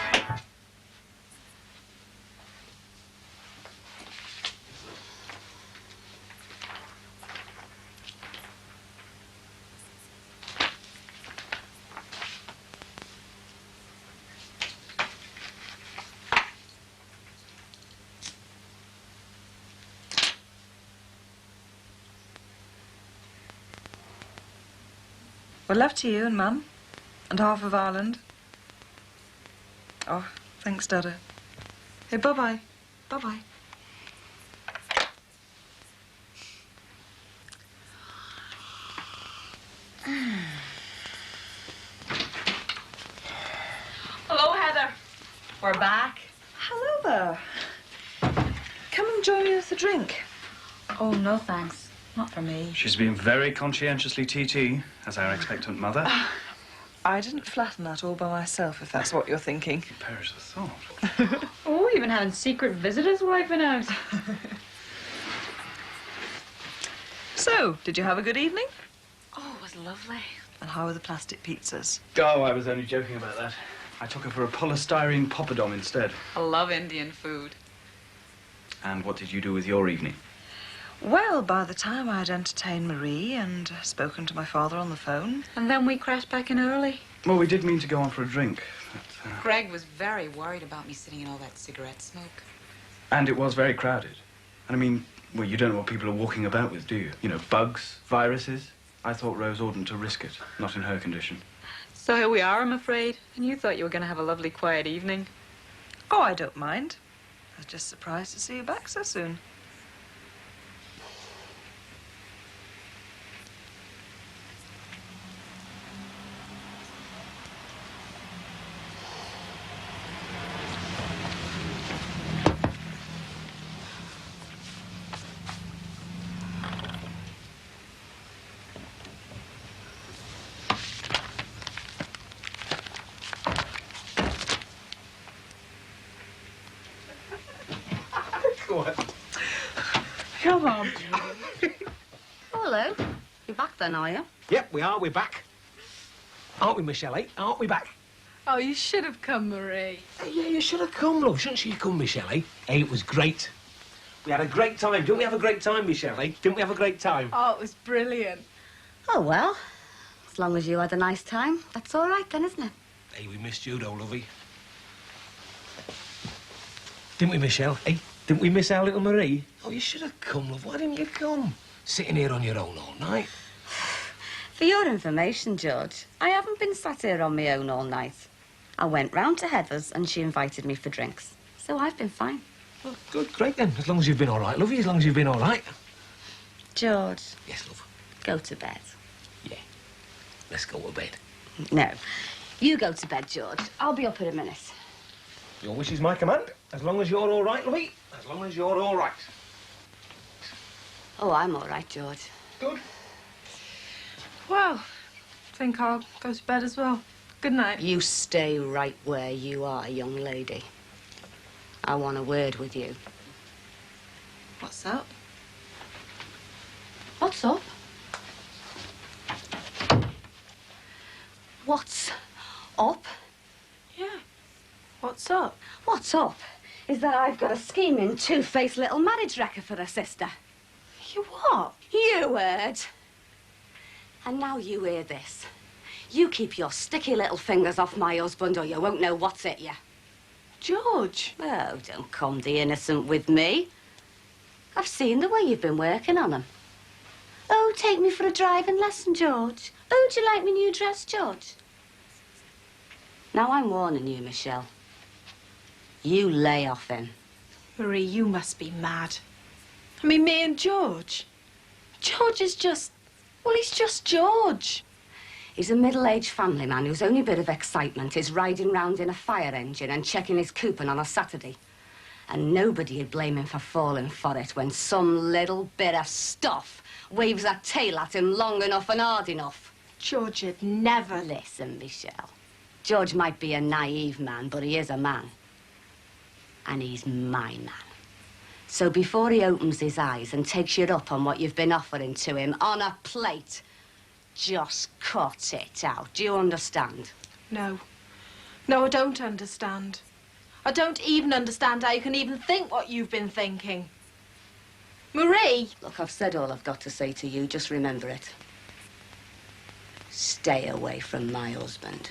E: Well, love to you and Mum, and half of Ireland. Oh, thanks, Dada. Hey, bye-bye. Bye-bye.
F: Hello, Heather. We're back.
E: Hello there. Come and join me with a drink.
F: Oh, no, thanks. Not for me.
H: She's been very conscientiously TT, as our expectant mother.
E: I didn't flatten that all by myself, if that's what you're thinking.
H: Perish the thought.
F: Oh, even having secret visitors wiping out.
E: So, did you have a good evening?
J: Oh, it was lovely.
E: And how were the plastic pizzas?
H: Oh, I was only joking about that. I took her for a polystyrene poppadom instead.
F: I love Indian food.
H: And what did you do with your evening?
E: Well, by the time I'd entertained Marie and spoken to my father on the phone...
F: And then we crashed back in early.
H: Well, we did mean to go on for a drink, but...
C: Greg was very worried about me sitting in all that cigarette smoke.
H: And it was very crowded. And I mean, well, you don't know what people are walking about with, do you? You know, bugs, viruses. I thought Rose oughtn't to risk it, not in her condition.
F: So here we are, I'm afraid. And you thought you were going to have a lovely, quiet evening.
E: Oh, I don't mind. I was just surprised to see you back so soon.
I: Come on.
J: Oh, hello. You're back then, are you?
I: Yep, we are. We're back. Aren't we, Michelle, eh? Aren't we back?
F: Oh, you should have come, Marie.
I: Hey, yeah, you should have come, love. Shouldn't you come, Michelle, eh? Hey, it was great. We had a great time. Didn't we have a great time, Michelle, eh? Didn't we have a great time?
F: Oh, it was brilliant.
J: Oh, well. As long as you had a nice time, that's all right then, isn't it?
I: Hey, we missed you, though, lovey. Didn't we, Michelle, eh? Didn't we miss our little Marie? Oh, you should have come, love. Why didn't you come? Sitting here on your own all night.
J: For your information, George, I haven't been sat here on my own all night. I went round to Heather's and she invited me for drinks. So I've been fine.
I: Well, good, great then. As long as you've been all right, lovey, as long as you've been all right.
J: George.
I: Yes, love.
J: Go to bed.
I: Yeah. Let's go to bed.
J: No. You go to bed, George. I'll be up in a minute.
I: Your wish is my command. As long as you're all right, lovey. As long as you're all right.
J: Oh, I'm all right, George.
I: Good.
D: Well, I think I'll go to bed as well. Good night.
J: You stay right where you are, young lady. I want a word with you.
D: What's up?
J: What's up? What's up?
D: Yeah. What's up?
J: What's up is that I've got a scheming, two-faced little marriage wrecker for a sister.
D: You what?
J: You heard. And now you hear this. You keep your sticky little fingers off my husband or you won't know what's at you.
D: George.
J: Oh, don't come the innocent with me. I've seen the way you've been working on him. Oh, take me for a driving lesson, George. Oh, do you like my new dress, George? Now I'm warning you, Michelle. You lay off him.
D: Marie, you must be mad. I mean, me and George. George is just... Well, he's just George.
J: He's a middle-aged family man whose only bit of excitement is riding round in a fire engine and checking his coupon on a Saturday. And nobody'd blame him for falling for it when some little bit of stuff waves a tail at him long enough and hard enough.
D: George would never...
J: Listen, Michelle. George might be a naive man, but he is a man. And he's my man. So before he opens his eyes and takes you up on what you've been offering to him on a plate, just cut it out. Do you understand?
D: No. No, I don't understand. I don't even understand how you can even think what you've been thinking. Marie!
J: Look, I've said all I've got to say to you. Just remember it. Stay away from my husband.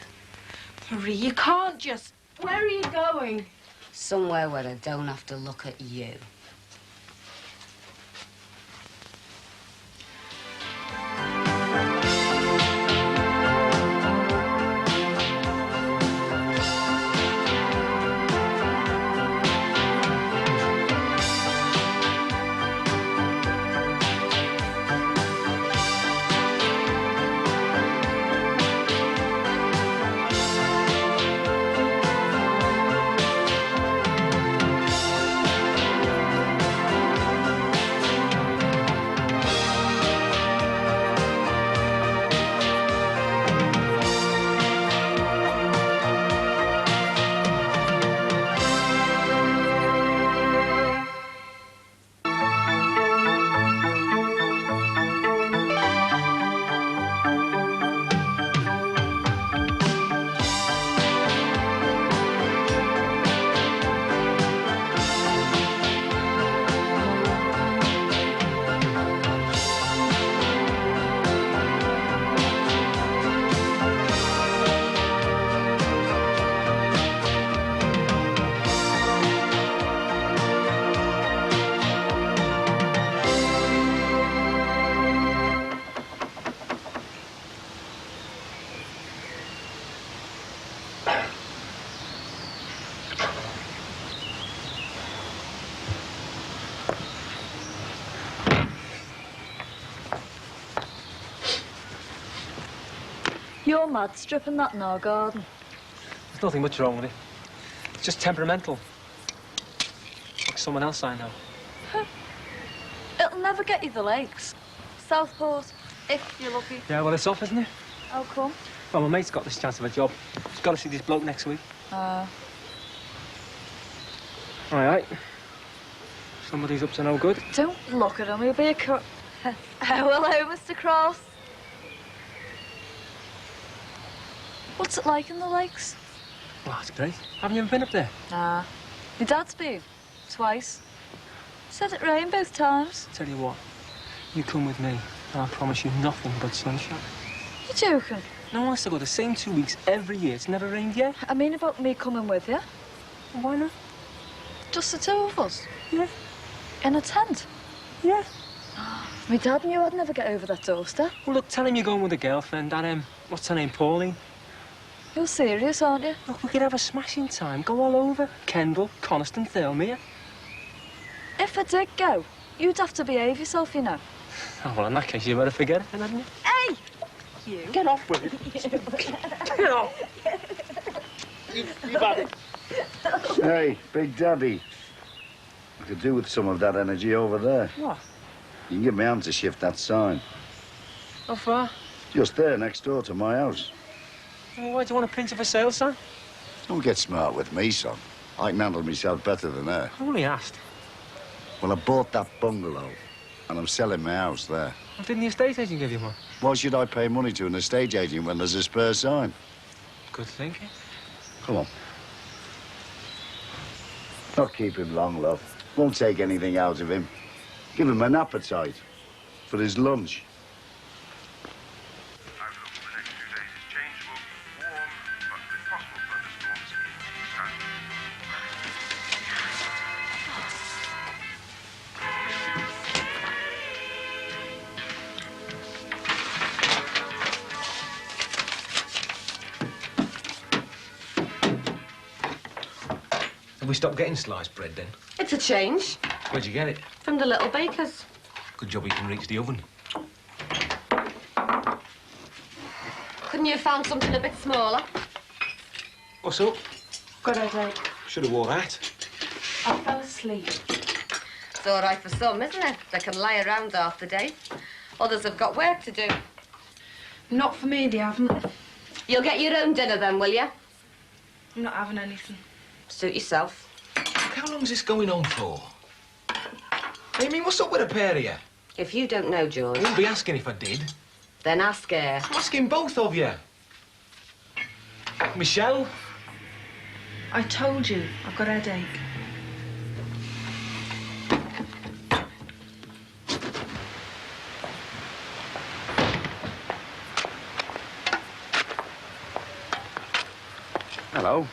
D: Marie, you can't just... Where are you going?
J: Somewhere where I don't have to look at you.
M: You're mad stripping that in our garden.
N: There's nothing much wrong with it. It's just temperamental. Like someone else I know.
M: It'll never get you the lakes. Southport, if you're lucky.
N: Yeah, well, it's off, isn't it?
M: How come?
N: Well, my mate's got this chance of a job. He's got to see this bloke next week.
M: Uh,
N: All right. Somebody's up to no good.
M: Don't look at him, he'll be a hello, Mr. Cross. What's it like in the lakes?
N: Well, that's great. Haven't you ever been up there?
M: Nah. My dad's been. Twice. Said it rained both times.
N: Tell you what, you come with me, and I promise you nothing but sunshine.
M: You joking?
N: No, honest to God, the same 2 weeks every year. It's never rained yet.
M: I mean about me coming with you.
N: Why not?
M: Just the two of us. Yeah. In a tent?
I: Yeah.
M: My dad knew I'd never get over that doorstep.
N: Well, look, tell him you're going with a girlfriend and, what's her name, Pauline?
M: You're serious, aren't you?
N: Look, we could have a smashing time. Go all over. Kendall, Coniston, Thirlmere.
M: If I did go, you'd have to behave yourself, you know.
N: Oh, well, in that case, you better forget it, then, hadn't you?
M: Hey! You.
N: Get off with it. Get off. You've had it.
O: Hey, Big Daddy. I could do with some of that energy over there.
N: What?
O: You can get me hand to shift that sign.
N: How far?
O: Just there, next door to my house.
N: Well, why do you want to print it for sale, son?
O: Don't get smart with me, son. I can handle myself better than her.
N: I only asked.
O: Well, I bought that bungalow, and I'm selling my house there.
N: Well, didn't the estate agent give you one?
O: Why should I pay money to an estate agent when there's a spare sign?
N: Good thinking.
O: Come on. Not keep him long, love. Won't take anything out of him. Give him an appetite for his lunch.
K: Have we stopped getting sliced bread, then?
B: It's a change.
K: Where'd you get it?
B: From the little baker's.
K: Good job we can reach the oven.
B: Couldn't you have found something a bit smaller?
K: What's up?
B: Got a headache.
K: Should have wore that.
B: I fell asleep. It's all right for some, isn't it? They can lie around half the day. Others have got work to do.
D: Not for me, they haven't.
B: You'll get your own dinner then, will you?
D: I'm not having anything.
B: Suit yourself.
K: How long's this going on for? I mean, what's up with a pair of you?
B: If you don't know, George...
K: I wouldn't be asking if I did.
B: Then ask her.
K: I'm asking both of you. Michelle?
E: I told you, I've got a headache.
O: Hello.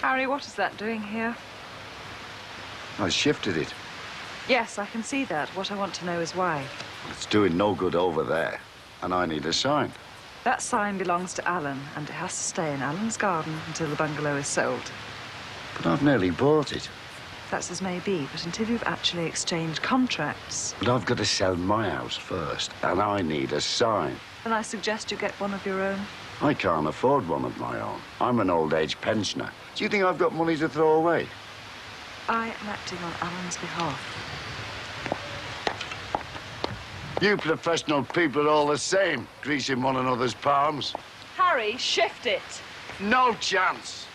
E: Harry, what is that doing here?
O: I shifted it.
E: Yes, I can see that. What I want to know is why.
O: It's doing no good over there, and I need a sign.
E: That sign belongs to Alan, and it has to stay in Alan's garden until the bungalow is sold.
O: But I've nearly bought it.
E: That's as may be, but until you've actually exchanged contracts,
O: But I've got to sell my house first, and I need a sign.
E: then I suggest you get one of your own.
O: I can't afford one of my own. I'm an old-age pensioner. Do you think I've got money to throw away?
E: I am acting on Alan's behalf.
O: You professional people are all the same, greasing one another's palms.
E: Harry, shift it.
O: No chance.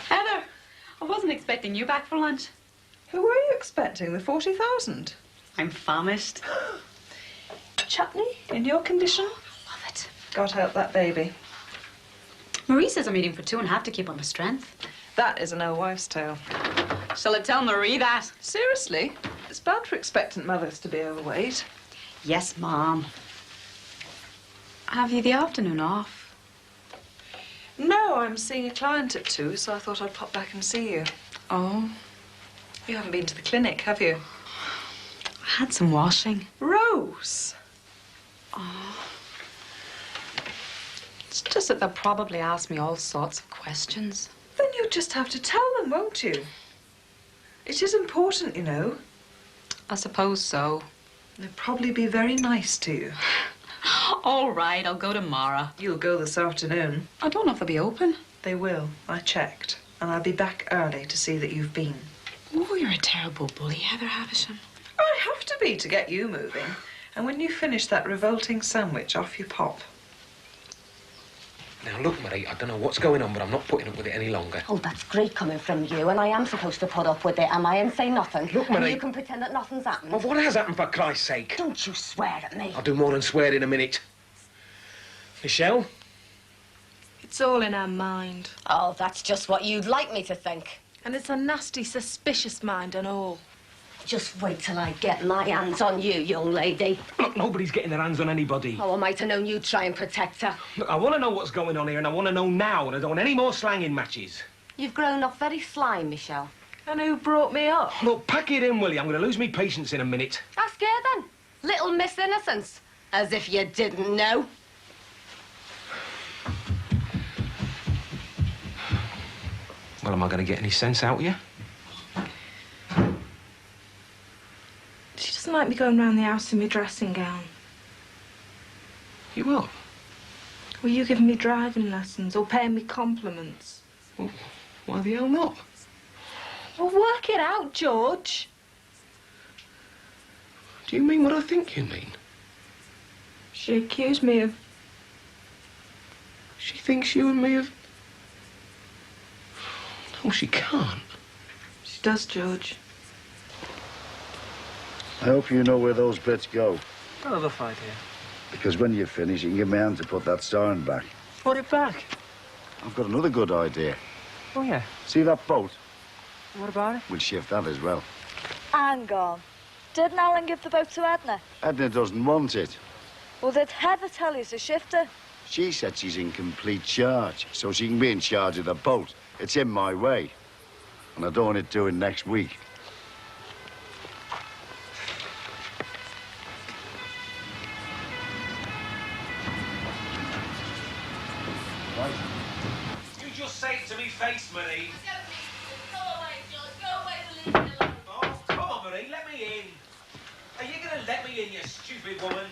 F: Heather, I wasn't expecting you back for lunch.
E: Who were you expecting? The 40,000?
F: I'm famished.
E: Chutney, in your condition?
F: Love it.
E: God help that baby.
F: Marie says I'm eating for two and a half to keep on my strength.
E: That is an old wives' tale.
F: Shall I tell Marie that?
E: Seriously? It's bad for expectant mothers to be overweight.
F: Yes, Mom. Have you the afternoon off?
E: No, I'm seeing a client at 2, so I thought I'd pop back and see you.
F: Oh.
E: You haven't been to the clinic, have you?
F: I had some washing.
E: Rose!
F: Oh. It's just that they'll probably ask me all sorts of questions.
E: Then you'll just have to tell them, won't you? It is important, you know.
F: I suppose so.
E: They'll probably be very nice to you.
F: All right, I'll go tomorrow.
E: You'll go this afternoon.
F: I don't know if they'll be open.
E: They will. I checked. And I'll be back early to see that you've been.
F: Oh, you're a terrible bully, Heather Havisham.
E: I have to be to get you moving. And when you finish that revolting sandwich, off you pop.
K: Now, look, Marie, I don't know what's going on, but I'm not putting up with it any longer.
J: Oh, that's great coming from you, and I am supposed to put up with it, am I, and say nothing?
K: Look,
J: And
K: Marie...
J: you can pretend that nothing's happened.
K: Well, what has happened, for Christ's sake?
J: Don't you swear at me.
K: I'll do more than swear in a minute. Michelle?
D: It's all in her mind.
J: Oh, that's just what you'd like me to think.
D: And it's a nasty, suspicious mind and all.
J: Just wait till I get my hands on you, young lady.
K: Look, nobody's getting their hands on anybody.
J: Oh, I might have known you'd try and protect her.
K: Look, I want to know what's going on here, and I want to know now, and I don't want any more slanging matches.
J: You've grown up very sly, Michelle.
D: And who brought me up?
K: Look, pack it in, will you? I'm going to lose me patience in a minute.
J: Ask her then. Little Miss Innocence. As if you didn't know.
K: Well, am I going to get any sense out of you?
D: She doesn't like me going round the house in my dressing gown.
K: You will?
D: Will you giving me driving lessons or paying me compliments?
K: Well, why the hell not?
D: Well, work it out, George.
K: Do you mean what I think you mean?
D: She accused me of...
K: She thinks you and me have... No, she can't.
D: She does, George.
O: I hope you know where those bits go.
N: Oh, they'll find here.
O: Because when you finish, you can give me a hand to put that siren back.
N: Put it back.
O: I've got another good idea.
N: Oh, yeah.
O: See that boat?
N: What about it?
O: We'll shift that as well.
M: Hang on. Didn't Alan give the boat to Edna?
O: Edna doesn't want it.
M: Well, did Heather tell you to shift her?
O: She said she's in complete charge, so she can be in charge of the boat. It's in my way. And I don't want it doing next week.
K: You just say it to me face, Marie.
M: Go away, George. Go away and leave me alone.
K: Oh, come on, Marie, let me in. Are you going to let me in, you stupid woman?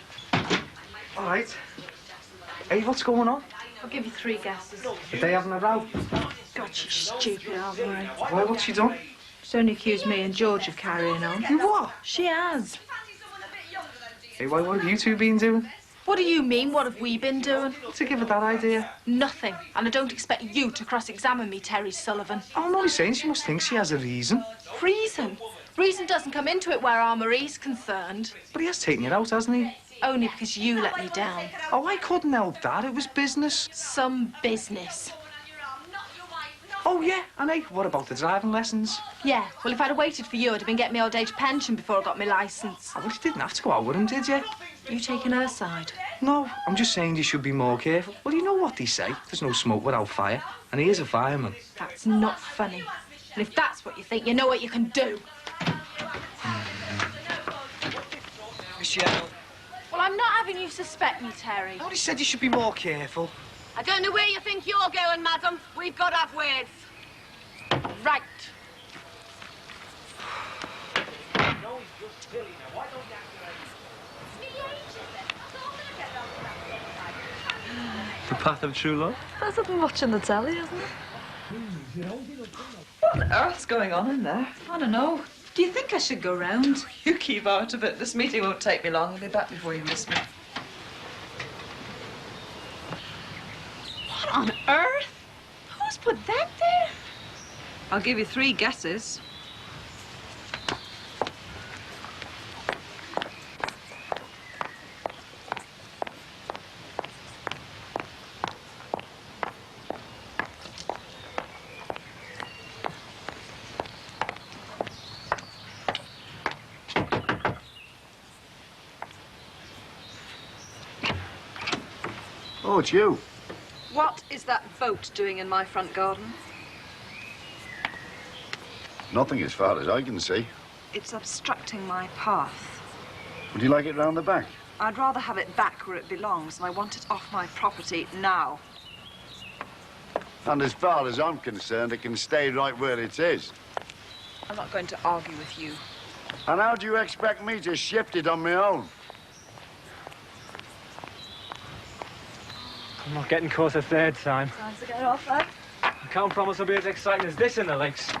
G: All right. Hey, what's going on?
D: I'll give you 3 guesses.
G: Are they having a row?
D: God, she's stupid, Alvaro.
G: Why, what's she done?
D: She's only accused me and George of carrying on.
G: You what?
D: She has.
G: Hey, what have you two been doing?
D: What do you mean, what have we been doing?
G: To give her that idea.
D: Nothing. And I don't expect you to cross-examine me, Terry Sullivan.
G: I'm only saying she must think she has a reason.
D: Reason? Reason doesn't come into it where our Marie's concerned.
G: But he has taken it out, hasn't he?
D: Only because you let me down.
G: Oh, I couldn't help that. It was business.
D: Some business.
G: Oh, yeah. And hey, what about the driving lessons?
D: Yeah, well, if I'd have waited for you, I'd have been getting my old age pension before I got my licence.
G: Oh, well, you didn't have to go out with him, did you?
D: You taking her side?
G: No, I'm just saying you should be more careful. Well, you know what they say. There's no smoke without fire. And he is a fireman.
D: That's not funny. And if that's what you think, you know what you can do.
G: Michelle.
D: Well, I'm not having you suspect me, Terry.
G: I already said you should be more careful.
J: I don't know where you think you're going, madam. We've got to have words.
D: Right.
N: The path of true love?
M: That's been watching the telly, hasn't it?
E: What on earth's going on in there?
C: I don't know. Do you think I should go round?
E: You keep out of it. This meeting won't take me long. I'll be back before you miss me.
D: What on earth? Who's put that there?
E: I'll give you 3 guesses.
O: Oh, it's you.
E: What is that boat doing in my front garden?
O: Nothing as far as I can see.
E: It's obstructing my path.
O: Would you like it round the back?
E: I'd rather have it back where it belongs, and I want it off my property now.
O: And as far as I'm concerned, it can stay right where it is.
E: I'm not going to argue with you.
O: And how do you expect me to shift it on my own?
N: I'm not getting caught a 3rd time.
M: Time to get off, then.
N: I can't promise it'll be as exciting as this in the lakes.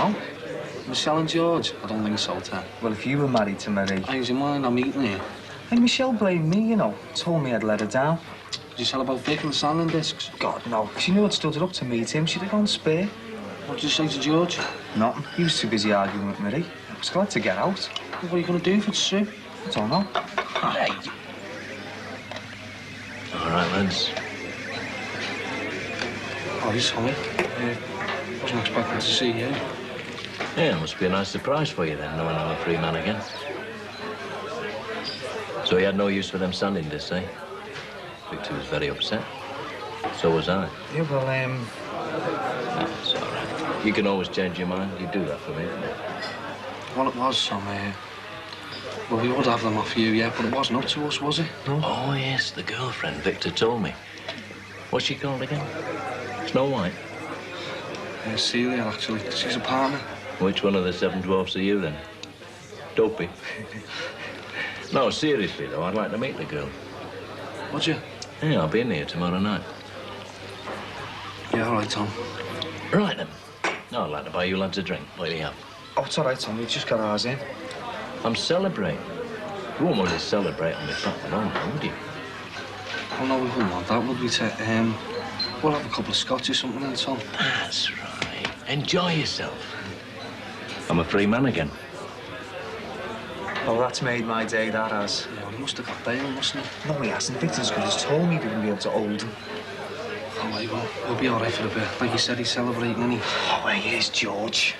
G: No.
P: Michelle and George? I don't think so, Ted.
G: Well, if you were married to Marie...
P: How's your mind? I'm eating here.
G: Hey, Michelle blamed me, you know. Told me I'd let her down.
P: Did you tell about Vic and the sanding discs?
G: God, no. She knew I'd stood her up to meet him. She'd have gone spare.
P: What did you say to George?
G: Nothing. He was too busy arguing with Marie. I was glad to get out.
P: What are you going to do if it's Sue?
G: I don't know.
K: Hey. All right, lads.
P: Oh, sorry. Wasn't expecting to see you.
K: Yeah, it must be a nice surprise for you then, knowing I'm a free man again. So he had no use for them sanding discs, eh? Victor was very upset. So was I.
G: Yeah, well,
K: That's all right. You can always change your mind. You do that for me.
P: Well, it was some, well, we would have them off you, yeah, but it wasn't up to us, was it? No?
K: Oh, yes, the girlfriend. Victor told me. What's she called again? Snow White?
P: Celia, actually. She's a partner.
K: Which one of the 7 dwarfs are you, then? Dopey. No, seriously, though, I'd like to meet the girl.
P: Would you?
K: Yeah, I'll be in here tomorrow night.
P: Yeah, all right, Tom.
K: Right, then. No, I'd like to buy you lads a drink. What do you have?
G: Oh, it's all right, Tom. We've just got ours in.
K: I'm celebrating. You won't want to celebrate on me back alone, would you?
P: Oh, no, we wouldn't want that, would we, Ted? We'll have a couple of scotch or something then, Tom.
K: That's right. Enjoy yourself. I'm a free man again.
G: Oh, that's made my day, that has.
P: Yeah, he must have got bail, mustn't he?
G: No, he hasn't. Victor's good as told me we wouldn't be able to hold him.
P: Oh, he won't. He'll be all right for a bit. Like you said, he's celebrating, isn't he?
G: Oh, well, he is, George.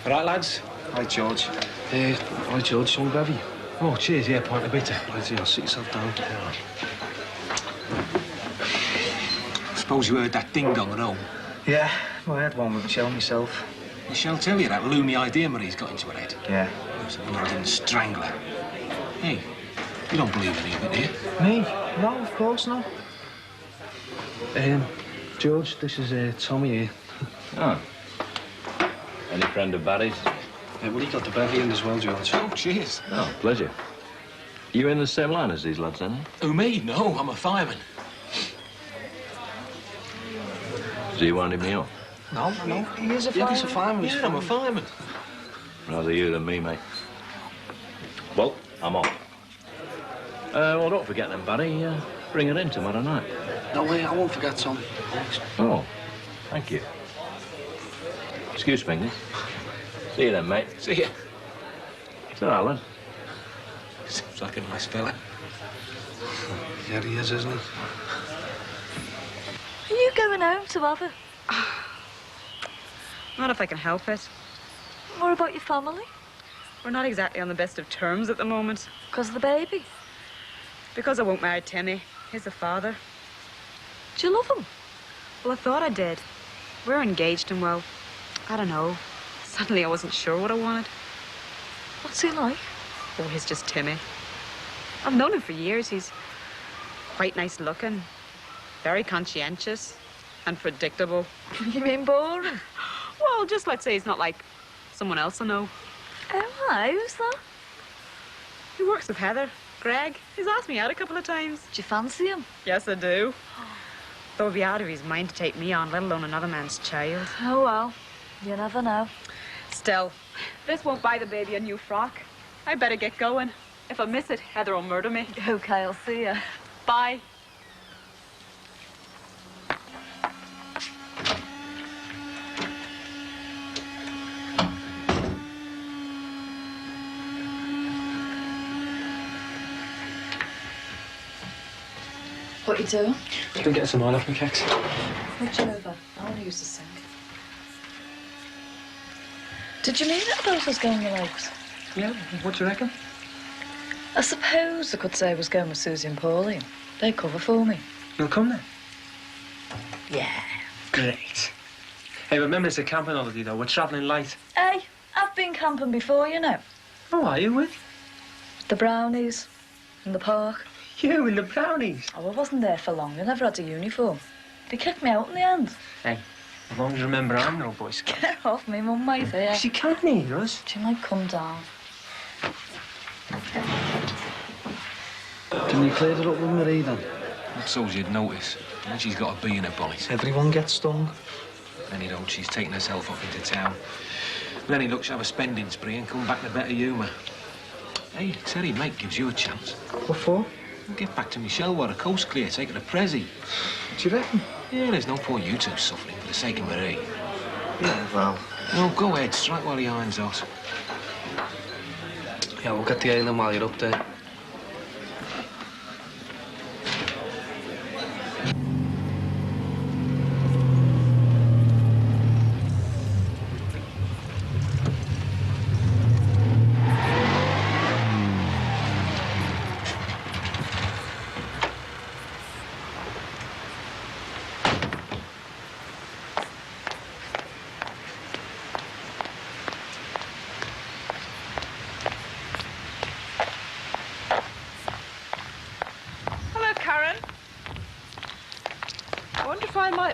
I: All right, lads?
G: Right, George.
P: All right, George. Some bevy.
I: Oh, cheers, yeah, pint of bitter.
P: Right, yeah, sit yourself down.
I: I suppose you heard that ding-dong at home?
G: Yeah, well, I had one with Michelle myself.
I: Michelle tell you that loony idea Marie's got into her head?
G: Yeah.
I: I didn't strangle her. Hey, you don't believe any of it, do you?
G: Me? No, of course not.
P: George, this is Tommy here.
K: Oh. Any friend of Barry's?
P: Yeah, well, he got the bevy in as well, George.
I: Oh, cheers.
K: Oh, pleasure. You in the same line as these lads, then?
I: Who, me? No, I'm a fireman.
K: So you winding me up?
G: No, he is a fireman.
P: Yeah, he's a fireman.
I: Yeah, I'm a fireman.
K: Rather you than me, mate. Well, I'm off. Well, don't forget then, Barry. Bring it in tomorrow night.
P: No way, I won't forget, Tom. Thanks.
K: Oh, thank you. Excuse fingers. See you then, mate.
I: See ya.
K: So, Alan.
I: Seems like a nice fella.
P: Yeah, he is, isn't he?
M: Are you going home to have it?
C: Not if I can help it.
M: What about your family?
C: We're not exactly on the best of terms at the moment.
M: Because of the baby?
C: Because I won't marry Timmy. He's the father.
M: Do you love him?
C: Well, I thought I did. We're engaged and, well, I don't know. Suddenly I wasn't sure what I wanted.
M: What's he like?
C: Oh, he's just Timmy. I've known him for years. He's quite nice looking, very conscientious, and predictable.
M: You mean boring?
C: Well, just let's say he's not like someone else I know.
M: Oh, hi, who's that?
C: He works with Heather. Greg. He's asked me out a couple of times.
M: Do you fancy him?
C: Yes, I do. Though he'd be out of his mind to take me on, let alone another man's child.
M: Oh, well. You never know.
C: Still, this won't buy the baby a new frock. I better get going. If I miss it, Heather will murder me.
M: OK, I'll see you.
C: Bye.
M: What you doing?
I: Just been getting some oil off my kicks.
M: Reach over. I want to use the sink. Did you mean it about us going your legs?
I: Yeah, what do you reckon?
M: I suppose I could say I was going with Susie and Pauline. They cover for me.
I: You'll come then?
M: Yeah.
I: Great. Hey, remember it's a camping holiday, though. We're travelling light.
M: Hey, I've been camping before, you know.
I: Oh, are you with?
M: The Brownies. In the park.
I: You and the Brownies?
M: Oh, I wasn't there for long. I never had a uniform. They kicked me out in the end.
I: Hey, as long as you remember I'm no Boy Scout.
M: Get off me, Mum, mate, here.
I: She can't hear us.
M: She might come down.
P: Can you clear it up with Marie, then?
I: That's so you'd notice. And she's got a bee in her bonnet.
G: Everyone gets stung.
N: Then he don't, she's taking herself up into town. Then he looks to have a spending spree and come back in a better humour. Hey, Terry, mate, gives you a chance.
G: What for?
N: Get back to Michelle while the coast's clear, take her to Prezi.
G: Do you reckon?
N: Yeah, there's no point you two suffering for the sake of Marie.
G: Yeah, well...
N: No, go ahead, strike while the iron's hot.
P: Yeah, we'll get the island while you're up there.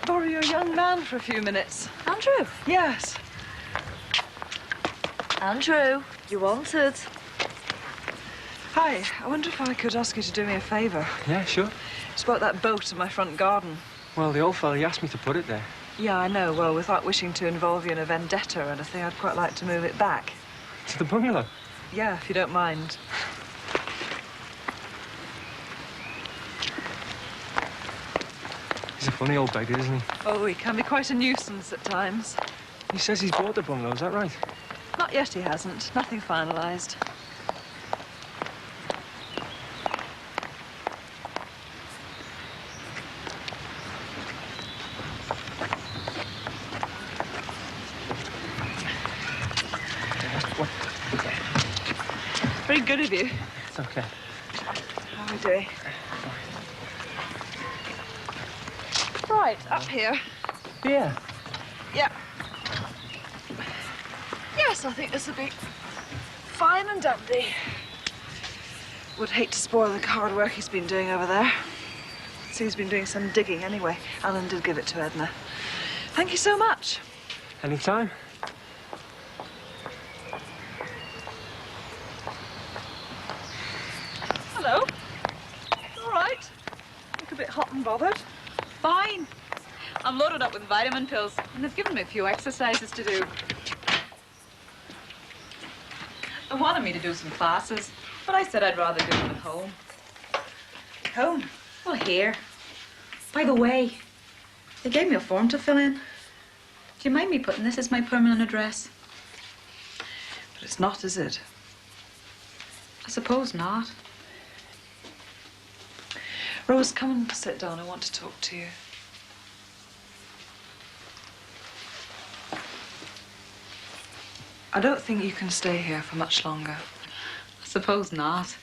E: Borrow your young man for a few minutes.
M: Andrew?
E: Yes.
M: Andrew, you wanted.
E: Hi, I wonder if I could ask you to do me a favour.
N: Yeah, sure.
E: It's about that boat in my front garden.
N: Well, the old fella, he asked me to put it there.
E: Yeah, I know. Well, without wishing to involve you in a vendetta or anything, I'd quite like to move it back.
N: To the bungalow?
E: Yeah, if you don't mind.
N: He's a funny old beggar, isn't he?
E: Oh, he can be quite a nuisance at times.
N: He says he's bought the bungalow, is that right?
E: Not yet, he hasn't. Nothing finalised. Very good of you.
N: It's okay.
E: How are we doing? Right, up here.
N: Yeah.
E: Yeah. Yes, I think this will be fine and dandy. Would hate to spoil the hard work he's been doing over there. See, he's been doing some digging anyway. Alan did give it to Edna. Thank you so much.
N: Anytime.
E: Hello. All right. Look a bit hot and bothered.
F: Fine. I'm loaded up with vitamin pills, and they've given me a few exercises to do. They wanted me to do some classes, but I said I'd rather do them at home.
C: Home? Well, here. By the way, they gave me a form to fill in. Do you mind me putting this as my permanent address?
E: But it's not, is it?
C: I suppose not.
E: Rose, come and sit down. I want to talk to you. I don't think you can stay here for much longer.
C: I suppose not.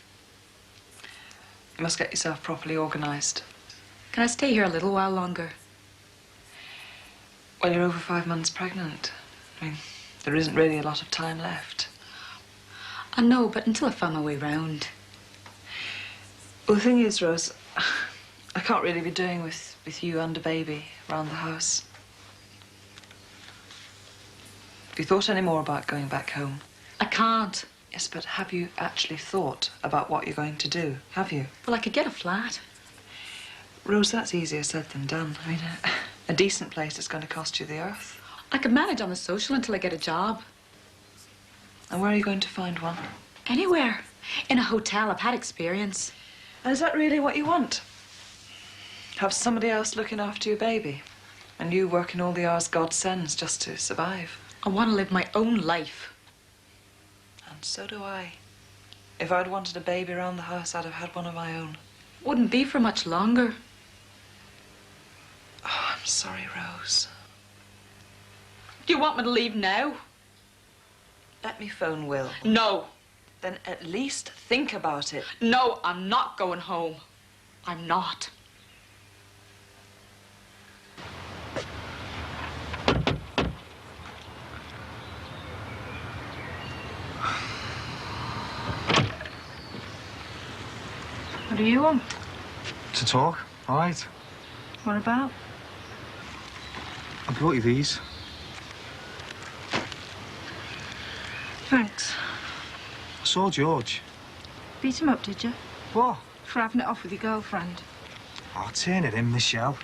E: You must get yourself properly organised.
C: Can I stay here a little while longer?
E: Well, you're over 5 months pregnant. I mean, there isn't really a lot of time left.
C: I know, but until I found my way round.
E: Well, the thing is, Rose, I can't really be doing with you and a baby around the house. Have you thought any more about going back home?
C: I can't.
E: Yes, but have you actually thought about what you're going to do? Have you?
C: Well, I could get a flat.
E: Rose, that's easier said than done. I mean, a decent place is going to cost you the earth.
C: I could manage on the social until I get a job.
E: And where are you going to find one?
C: Anywhere. In a hotel. I've had experience.
E: And is that really what you want? Have somebody else looking after your baby? And you working all the hours God sends just to survive?
C: I want to live my own life.
E: And so do I. If I'd wanted a baby around the house, I'd have had one of my own.
C: Wouldn't be for much longer.
E: Oh, I'm sorry, Rose.
C: Do you want me to leave now?
E: Let me phone Will.
C: No.
E: Then at least think about it.
C: No, I'm not going home. I'm not.
F: What do you want?
G: To talk, all right.
F: What about?
G: I brought you these.
F: Thanks.
G: I saw George.
F: Beat him up, did you?
G: What?
F: For having it off with your girlfriend.
G: Oh, turn it in, Michelle.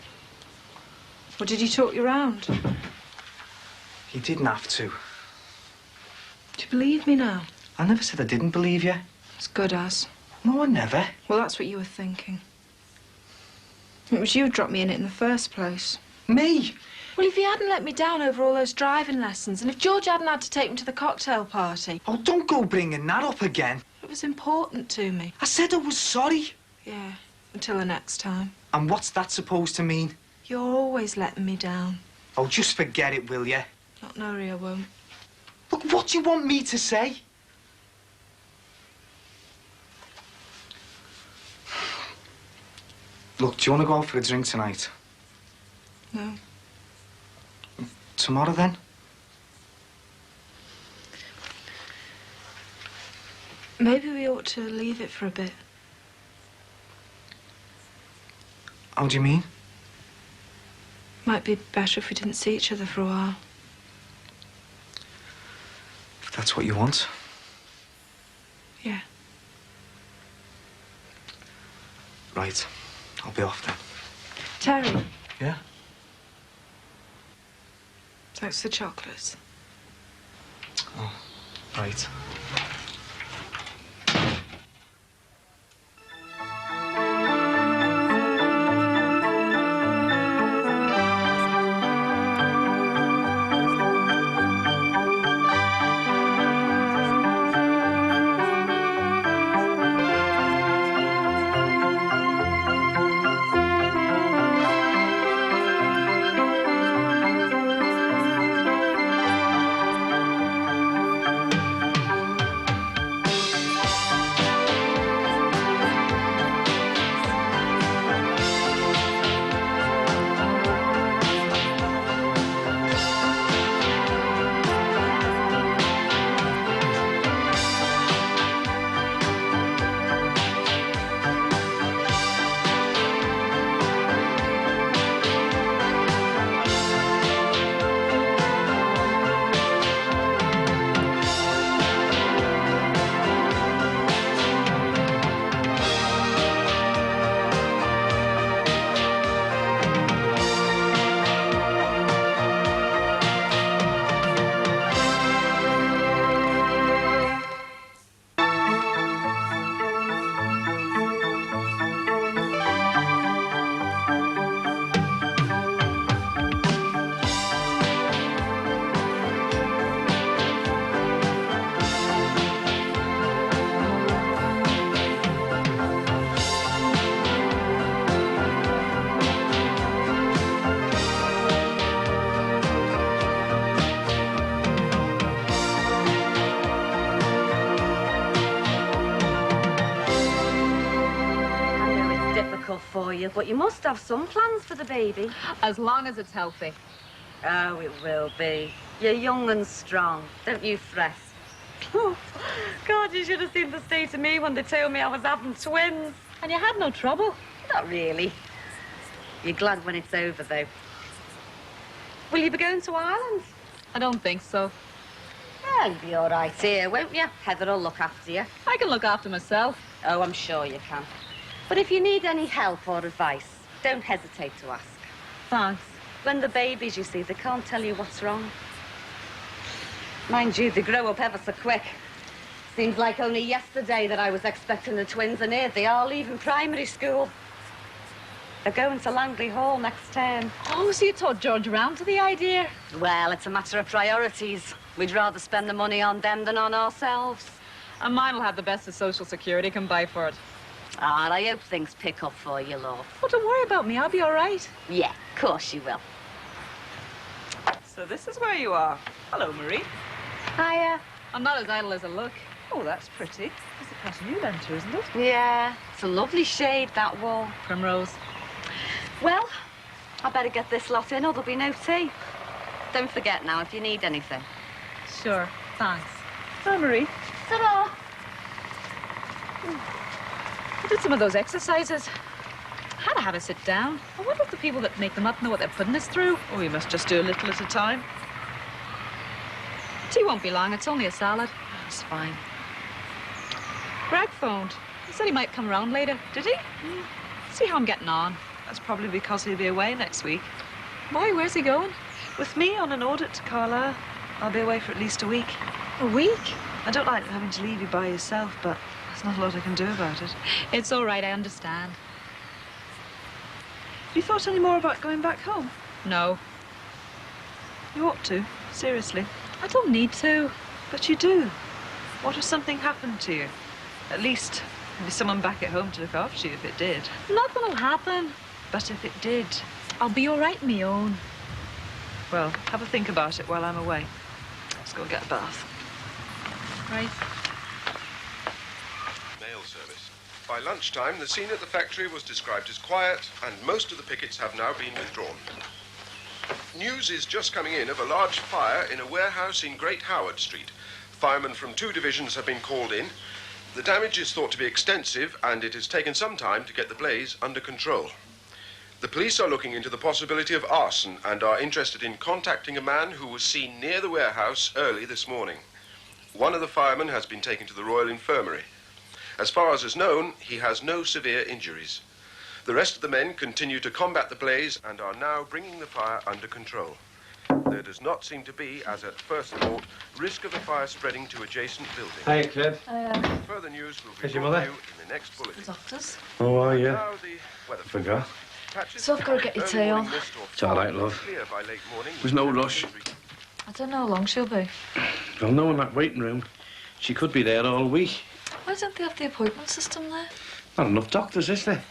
F: Or did he talk you round?
G: You didn't have to.
D: Do you believe me now?
G: I never said I didn't believe you.
D: As good as.
G: No, I never.
D: Well, that's what you were thinking. It was you who dropped me in it in the first place.
G: Me?
D: Well, if you hadn't let me down over all those driving lessons, and if George hadn't had to take me to the cocktail party...
G: Oh, don't go bringing that up again.
D: It was important to me.
G: I said I was sorry.
D: Yeah, until the next time.
G: And what's that supposed to mean?
D: You're always letting me down.
G: Oh, just forget it, will you?
D: Not Nori, I won't.
G: Look, what do you want me to say? Look, do you want to go out for a drink tonight?
D: No.
G: Tomorrow, then?
D: Maybe we ought to leave it for a bit.
G: How do you mean?
D: Might be better if we didn't see each other for a while.
G: If that's what you want.
D: Yeah.
G: Right. I'll be off then.
D: Terry.
G: Yeah?
D: Thanks for the chocolates.
G: Oh, right.
J: For you, but you must have some plans for the baby.
F: As long as it's healthy.
J: Oh, it will be. You're young and strong. Don't you fret. Oh, God, you should have seen the state of me when they told me I was having twins.
F: And you had no trouble?
J: Not really. You're glad when it's over, though. Will you be going to Ireland?
F: I don't think so.
J: Well, you'll be all right here, won't you? Heather will look after you.
F: I can look after myself.
J: Oh, I'm sure you can. But if you need any help or advice, don't hesitate to ask.
F: Thanks.
J: When the babies, you see, they can't tell you what's wrong. Mind you, they grow up ever so quick. Seems like only yesterday that I was expecting the twins, and here they are leaving primary school. They're going to Langley Hall next term.
F: Oh, so you taught George around to the idea?
J: Well, it's a matter of priorities. We'd rather spend the money on them than on ourselves.
F: And mine will have the best that Social Security can buy for it.
J: Ah, and I hope things pick up for you, love.
F: Oh, don't worry about me. I'll be all right.
J: Yeah, of course you will.
E: So this is where you are. Hello, Marie.
F: Hiya. I'm not as idle as I look.
E: Oh, that's pretty. It's the pattern you lent her, isn't it?
J: Yeah, it's a lovely shade, that wall.
F: Primrose.
J: Well, I better get this lot in or there'll be no tea. Don't forget now if you need anything.
F: Sure, thanks.
E: Hi, Marie.
J: Ta-ra!
F: I did some of those exercises. Had to have a sit down. I wonder if the people that make them up know what they're putting us through.
E: Oh, you must just do a little at a time.
F: Tea won't be long. It's only a salad.
E: That's fine.
F: Greg phoned. He said he might come around later.
E: Did he?
F: See how I'm getting on.
E: That's probably because he'll be away next week.
F: Why? Where's he going?
E: With me on an audit to Carlisle, I'll be away for at least a week.
F: A week?
E: I don't like having to leave you by yourself, but there's not a lot I can do about it.
F: It's all right, I understand.
E: Have you thought any more about going back home?
F: No.
E: You ought to, seriously.
F: I don't need to.
E: But you do. What if something happened to you? At least there'd be someone back at home to look after you if it did.
F: Nothing will happen.
E: But if it did?
F: I'll be all right on my own.
E: Well, have a think about it while I'm away. Let's go get a bath.
F: Right.
Q: Mail service. By lunchtime, the scene at the factory was described as quiet, and most of the pickets have now been withdrawn. News is just coming in of a large fire in a warehouse in Great Howard Street. Firemen from 2 divisions have been called in. The damage is thought to be extensive, and it has taken some time to get the blaze under control. The police are looking into the possibility of arson and are interested in contacting a man who was seen near the warehouse early this morning. One of the firemen has been taken to the Royal Infirmary. As far as is known, he has no severe injuries. The rest of the men continue to combat the blaze and are now bringing the fire under control. There does not seem to be, as at first thought, risk of the fire spreading to adjacent buildings.
A: Hey, Cliff.
Q: Further news will be
A: Is your
Q: brought to
A: mother?
Q: you in the next bulletin.
M: The doctors.
A: Oh, are you?
Q: Now the weather
A: Forgot.
M: So I've got to get your tea on.
A: It's all right, love. There's no rush.
M: I don't know how long she'll be.
A: Well, no, in that waiting room. She could be there all week.
M: Why don't they have the appointment system there?
A: Not enough doctors, is there?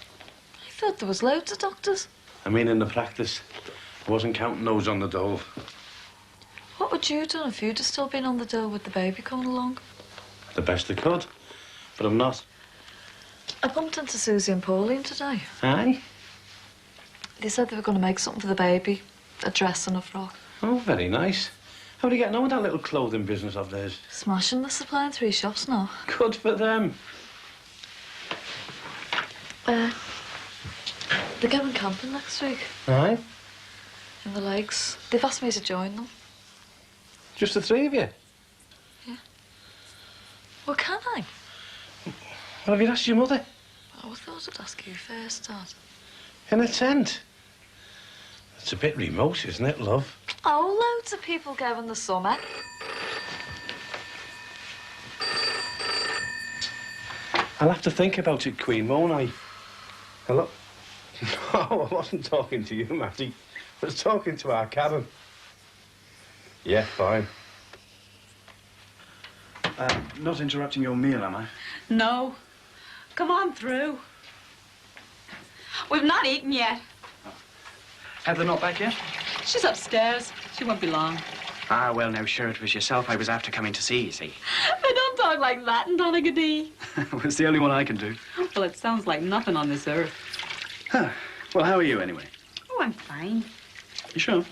M: I thought there was loads of doctors.
A: I mean, in the practice. I wasn't counting those on the dole.
M: What would you have done if you'd have still been on the dole with the baby coming along?
A: The best I could. But I'm not.
M: I bumped into Susie and Pauline today.
A: Aye?
M: They said they were going to make something for the baby. A dress and a frock.
A: Oh, very nice. How are they getting on with that little clothing business of theirs?
M: Smashing. They're supplying 3 shops now.
A: Good for them.
M: They're going camping next week.
A: Aye?
M: In the lakes. They've asked me to join them.
A: Just the 3 of you?
M: Well, can I?
A: Well, have you asked your mother?
M: Oh, I thought I'd ask you first, Dad.
A: In a tent? It's a bit remote, isn't it, love?
M: Oh, loads of people go in the summer.
A: I'll have to think about it, Queen, won't I? Hello? No, I wasn't talking to you, Matty. I was talking to our cabin. Yeah, fine.
H: Not interrupting your meal, am I?
F: No. Come on through. We've not eaten yet.
H: Heather not back yet?
F: She's upstairs. She won't be long.
N: Ah, well, now, sure, it was yourself I was after coming to see, you see.
F: They don't talk like that in Donegal.
H: Well, it's the only one I can do.
F: Well, it sounds like nothing on this earth.
H: Huh. Well, how are you, anyway?
F: Oh, I'm fine.
H: You sure?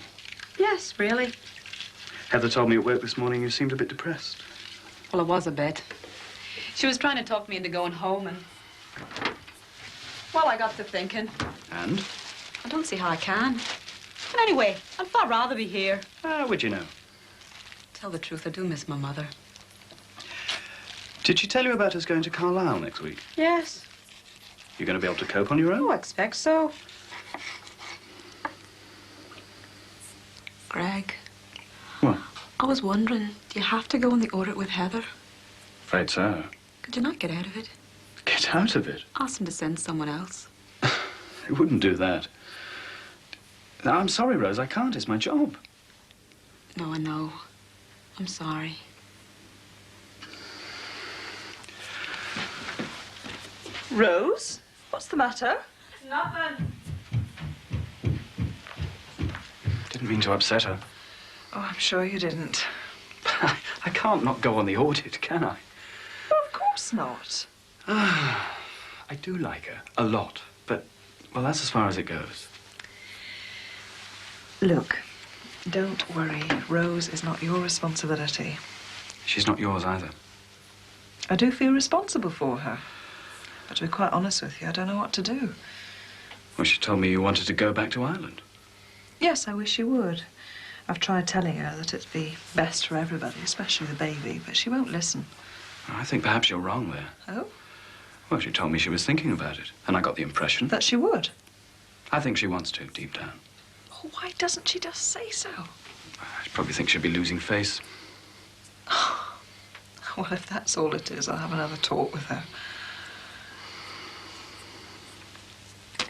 F: Yes, really.
H: Heather told me at work this morning you seemed a bit depressed.
F: Well, I was a bit. She was trying to talk me into going home and... Well, I got to thinking.
H: And?
F: I don't see how I can. And anyway, I'd far rather be here.
H: Ah, would you know?
F: Tell the truth, I do miss my mother.
H: Did she tell you about us going to Carlisle next week?
F: Yes.
H: You're going to be able to cope on your own?
F: Oh, I expect so.
C: Greg.
H: What?
C: I was wondering, do you have to go on the audit with Heather?
H: Afraid so.
C: Could you not get out of it?
H: Get out of it?
C: Ask them to send someone else.
H: You wouldn't do that. No, I'm sorry, Rose, I can't. It's my job.
C: No, I know. I'm sorry.
E: Rose? What's the matter?
F: Nothing.
H: Didn't mean to upset her.
E: Oh, I'm sure you didn't.
H: I can't not go on the audit, can I?
E: Well, of course not.
H: I do like her. A lot. But, well, that's as far as it goes.
E: Look, don't worry. Rose is not your responsibility.
H: She's not yours either.
E: I do feel responsible for her. But to be quite honest with you, I don't know what to do.
H: Well, she told me you wanted to go back to Ireland.
E: Yes, I wish you would. I've tried telling her that it'd be best for everybody, especially the baby, but she won't listen.
H: I think perhaps you're wrong there.
E: Oh?
H: Well, she told me she was thinking about it, and I got the impression...
E: That she would?
H: I think she wants to, deep down.
E: Oh, why doesn't she just say so?
H: She probably thinks she'll be losing face.
E: Well, if that's all it is, I'll have another talk with her. Do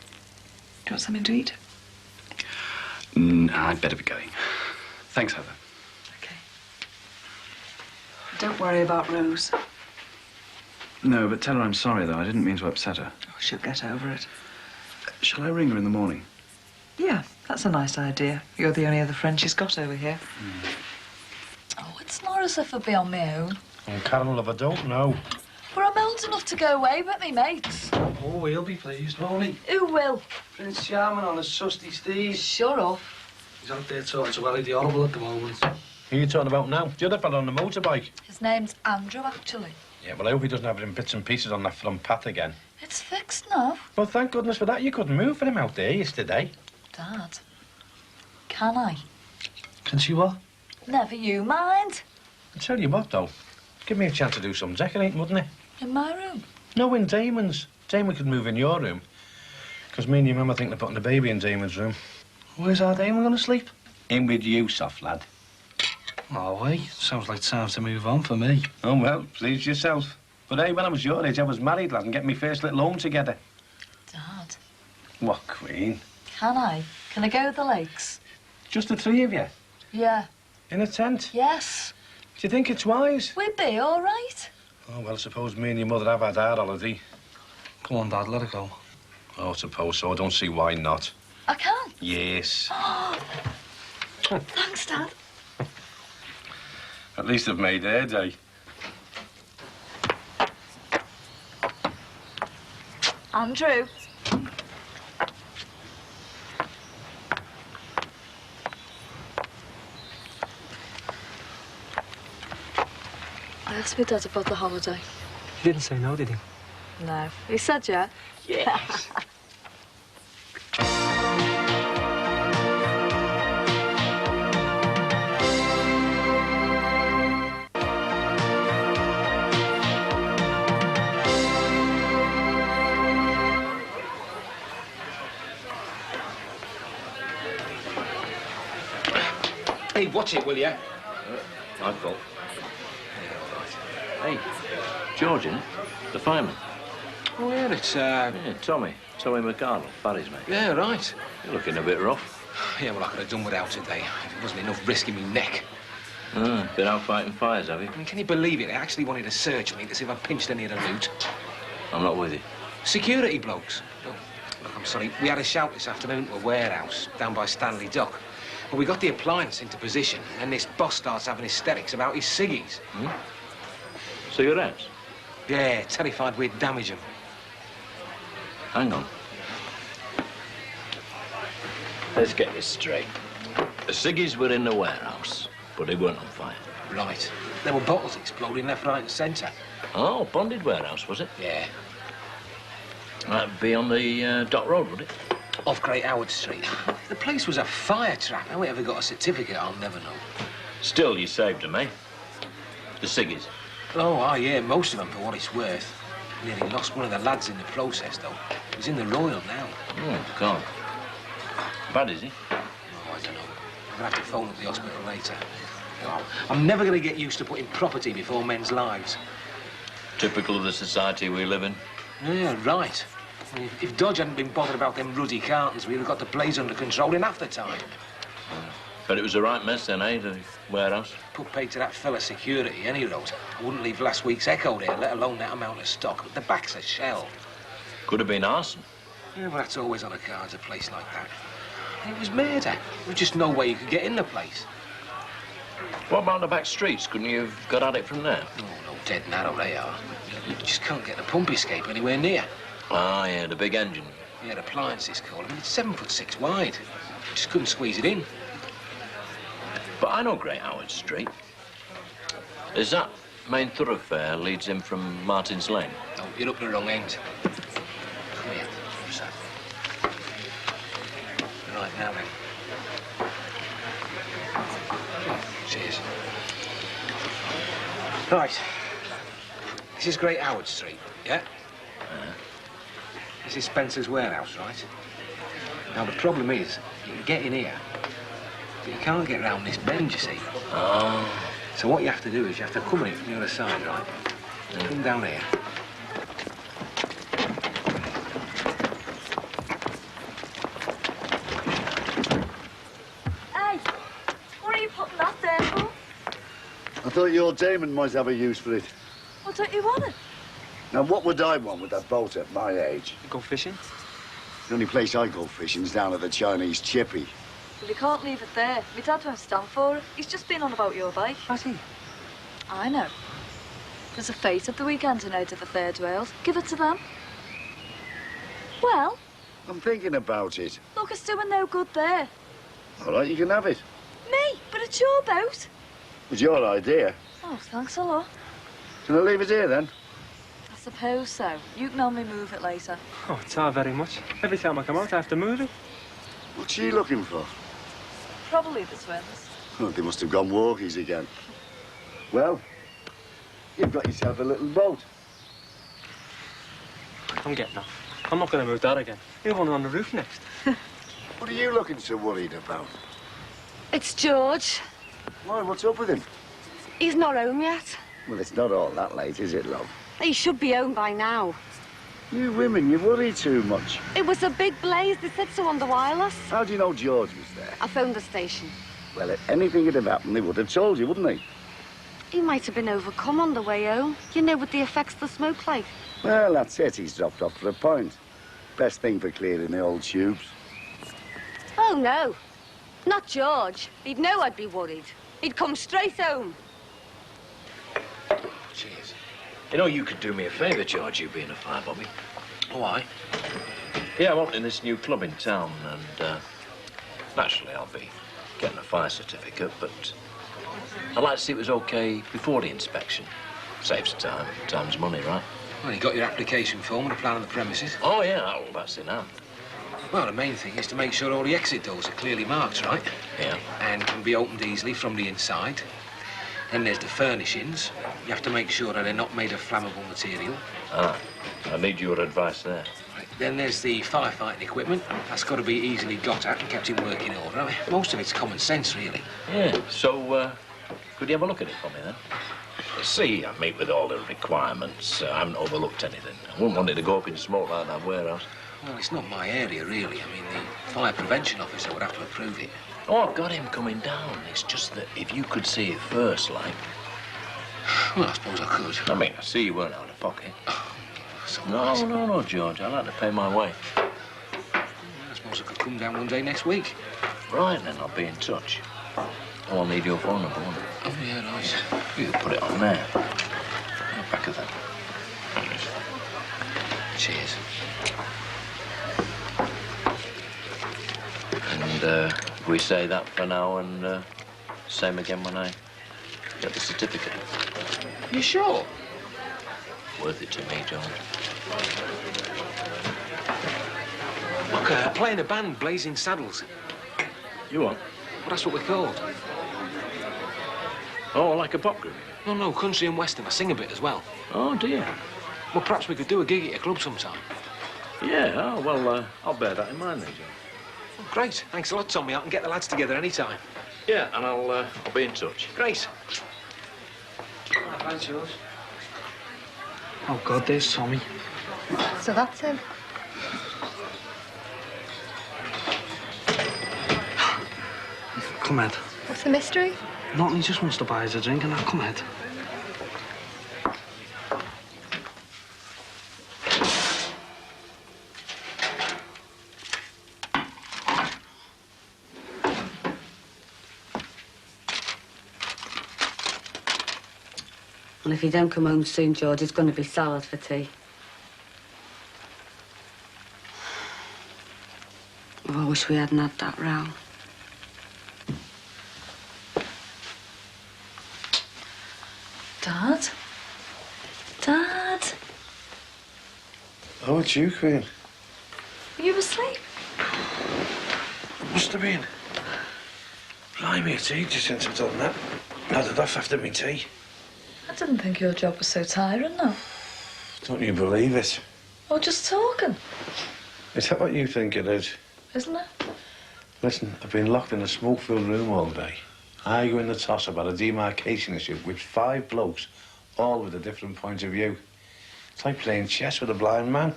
E: you want something to eat?
H: I'd better be going. Thanks, Heather.
E: Okay. Don't worry about Rose.
H: No, but tell her I'm sorry, though. I didn't mean to upset her.
E: Oh, she'll get over it.
H: Shall I ring her in the morning?
E: Yeah, that's a nice idea. You're the only other friend she's got over here.
M: Oh, it's not as if I'd be on my own.
A: Oh, Carol, love, I don't know.
M: But I'm old enough to go away with me mates.
P: Oh, he'll be pleased, won't he?
M: Who will?
P: Prince Charming on his susty steed.
M: Shut up.
P: He's out there talking to Ellie the Horrible at the moment.
A: Who are you talking about now? The other fella on the motorbike.
M: His name's Andrew, actually.
A: Yeah, well, I hope he doesn't have it in bits and pieces on that front path again.
M: It's fixed now.
A: Well, thank goodness for that. You couldn't move for him out there yesterday.
M: Dad, can I?
P: Can she what?
M: Never you mind.
A: I tell you what, though. Give me a chance to do some decorating, wouldn't it?
M: In my room?
A: No, in Damon's. Damon could move in your room. Because me and your mum are thinking of putting the baby in Damon's room.
P: Where's our Damon going to sleep?
A: In with you, soft lad.
P: Oh, wait. Sounds like time to move on for me.
A: Oh, well, please yourself. But hey, when I was your age, I was married, lad, and getting me first little home together.
M: Dad,
A: What, Queen?
M: can I? Can I go to the lakes?
A: Just the three of you?
M: Yeah.
A: In a tent?
M: Yes.
A: Do you think it's wise?
M: We'd be all right.
A: Oh, well, I suppose me and your mother have had our holiday.
P: Come on, Dad, let it go.
A: Oh, I suppose so. I don't see why not.
M: I can.
A: Yes.
M: Thanks, Dad.
A: At least they've made their day.
M: Andrew. I asked my dad about the holiday.
P: He didn't say no, did he?
M: No. He said yeah.
P: Yes.
N: Hey, watch it, will you?
K: My fault. Hey, George, isn't it? The fireman.
N: Oh, yeah, it's,
K: Yeah, Tommy. Tommy McArdle, Barry's mate.
N: Yeah, right.
K: You're looking a bit rough.
N: Yeah, well, I could have done without today. If it wasn't enough risking me neck.
K: Been out fighting fires, have you?
N: I mean, can you believe it? They actually wanted to search me to see if I pinched any of the loot.
K: I'm not with you.
N: Security blokes. Oh, look, I'm sorry. We had a shout this afternoon to a warehouse down by Stanley Dock. Well, we got the appliance into position, and this boss starts having hysterics about his ciggies.
K: Cigarettes?
N: Yeah, terrified we'd damage them.
K: Hang on. Let's get this straight. The ciggies were in the warehouse, but they weren't on fire.
N: Right. There were bottles exploding left, right, and centre.
K: Oh, bonded warehouse, was it?
N: Yeah.
K: That'd be on the Dock Road, would it?
N: Off Great Howard Street. The place was a fire trap. How we ever got a certificate, I'll never know.
K: Still, you saved them, eh? The ciggies.
N: Oh, yeah, most of them, for what it's worth. Nearly lost one of the lads in the process, though. He's in the Royal now.
K: Oh, God. Bad, is he?
N: Oh, I don't know. I'm gonna have to phone up the hospital later. Oh, I'm never gonna get used to putting property before men's lives.
K: Typical of the society we live in.
N: Yeah, right. I mean, if Dodge hadn't been bothered about them ruddy cartons, we'd have got the place under control in half the time.
K: But it was the right mess then, eh, the warehouse?
N: Put paid to that fella security, any road. I wouldn't leave last week's Echo there, let alone that amount of stock. The back's a shell.
K: Could have been arson.
N: Yeah, but that's always on the cards, a place like that. And it was murder. There was just no way you could get in the place.
K: What about the back streets? Couldn't you have got at it from there?
N: Oh, no, dead narrow they are. You just can't get the pump escape anywhere near.
K: Ah, yeah, the big engine.
N: Yeah, the appliance is called. I mean, it's 7'6" wide. Just couldn't squeeze it in.
K: But I know Great Howard Street. Is that main thoroughfare leads in from Martin's Lane?
N: No, you're up the wrong end. Come here, sir. Right, now then. Cheers. Right. This is Great Howard Street, yeah? This is Spencer's warehouse, right? Now, the problem is, you can get in here, You can't get round this bend, you see.
K: Oh.
N: So what you have to do is you have to come in from the other side, right? And come down here.
M: Hey, what are you putting that there for?
O: I thought your Damon might have a use for it.
M: What don't you want it?
O: Now, what would I want with that boat at my age?
P: Go fishing?
O: The only place I go fishing is down at the Chinese Chippy.
M: Well, you can't leave it there. My dad won't stand for it. He's just been on about your bike.
N: Has he?
M: I know. There's a fete at the weekend in out of the Third Wales. Give it to them. Well,
O: I'm thinking about it.
M: look, it's doing no good there.
O: All right, you can have it.
M: Me? But it's your boat.
O: It was your idea.
M: Oh, thanks a lot.
O: Can I leave it here, then?
M: I suppose so. You can only move it later.
P: Oh, it's all very much. Every time I come out, I have to move it.
O: What's she looking for?
M: Probably the twins.
O: Oh, they must have gone walkies again. Well, you've got yourself a little boat.
P: I'm getting off. I'm not going to move that again. You're one on the roof next.
O: What are you looking so worried about?
J: It's George.
O: Why, what's up with him?
J: He's not home yet.
O: Well, it's not all that late, is it, love?
J: He should be home by now.
O: You women, you worry too much.
J: It was a big blaze. They said so on the wireless.
O: How do you know George was there?
J: I phoned the station.
O: Well, if anything had have happened, they would have told you, wouldn't they?
J: He might have been overcome on the way home. You know, with the effects of the smoke like.
O: Well, that's it. He's dropped off for a pint. Best thing for clearing the old tubes.
J: Oh, no. Not George. He'd know I'd be worried. He'd come straight home.
K: Cheers. You know, you could do me a favour, George, you being a fire bobby.
N: Why?
K: Yeah, I'm opening this new club in town, and naturally I'll be getting a fire certificate, but I'd like to see it was okay before the inspection. Saves time. Time's money, right?
N: Well, you got your application form and a plan of the premises.
K: Oh, yeah, well, that's in hand.
N: Well, the main thing is to make sure all the exit doors are clearly marked, right?
K: Yeah.
N: And can be opened easily from the inside. Then there's the furnishings. You have to make sure that they're not made of flammable material.
K: Ah, I need your advice there.
N: Right. Then there's the firefighting equipment. That's got to be easily got at and kept in working order. I mean, most of it's common sense, really.
K: Yeah, so, could you have a look at it for me, then? See, I meet with all the requirements. I haven't overlooked anything. I wouldn't want it to go up in smoke like that warehouse.
N: Well, it's not my area, really. I mean, the fire prevention officer would have to approve it.
K: Oh, I've got him coming down. It's just that if you could see it first, like...
N: Well, I suppose I could.
K: I mean, I see you weren't out of pocket.
N: So
K: No,
N: nice.
K: no, George. I like to pay my way.
N: I suppose I could come down one day next week.
K: Right, then, I'll be in touch. Oh, I'll need your phone number, won't I?
N: Oh, yeah, nice.
K: You can put it on there. Back of that.
N: Cheers.
K: And, we say that for now and, same again when I get the certificate.
N: You sure?
K: Worth it to me, George.
N: Look, I play in a band, Blazing Saddles.
K: You what?
N: Well, that's what we're called.
K: Oh, like a pop group?
N: No, country and western. I sing a bit as well.
K: Oh, dear.
N: Well, perhaps we could do a gig at a club sometime.
K: Yeah, oh, well, I'll bear that in mind then, George.
N: Oh, great. Thanks a lot, Tommy. I can get the lads together any time.
K: Yeah, and I'll be in touch.
N: Great.
P: Thanks, George. Oh, God, there's Tommy.
M: So that's him.
P: Come, Ed.
M: What's the mystery?
P: Nothing, he just wants to buy us a drink and I'll come, Ed.
J: And if you don't come home soon, George, it's going to be salad for tea. Oh, I wish we hadn't had that row.
M: Dad? Dad?
A: Oh, it's you, Queen.
M: Were you asleep?
A: Must have been. Blimey, it's ages since I've done that. Nodded off after me tea.
M: I didn't think your job was so tiring, no.
A: Don't you believe it?
M: Oh, just talking,
A: Is that what you think it is?
M: isn't it?
A: Listen, I've been locked in a smoke-filled room all day, arguing the toss about a demarcation issue with 5 blokes, all with a different point of view. It's like playing chess with a blind man.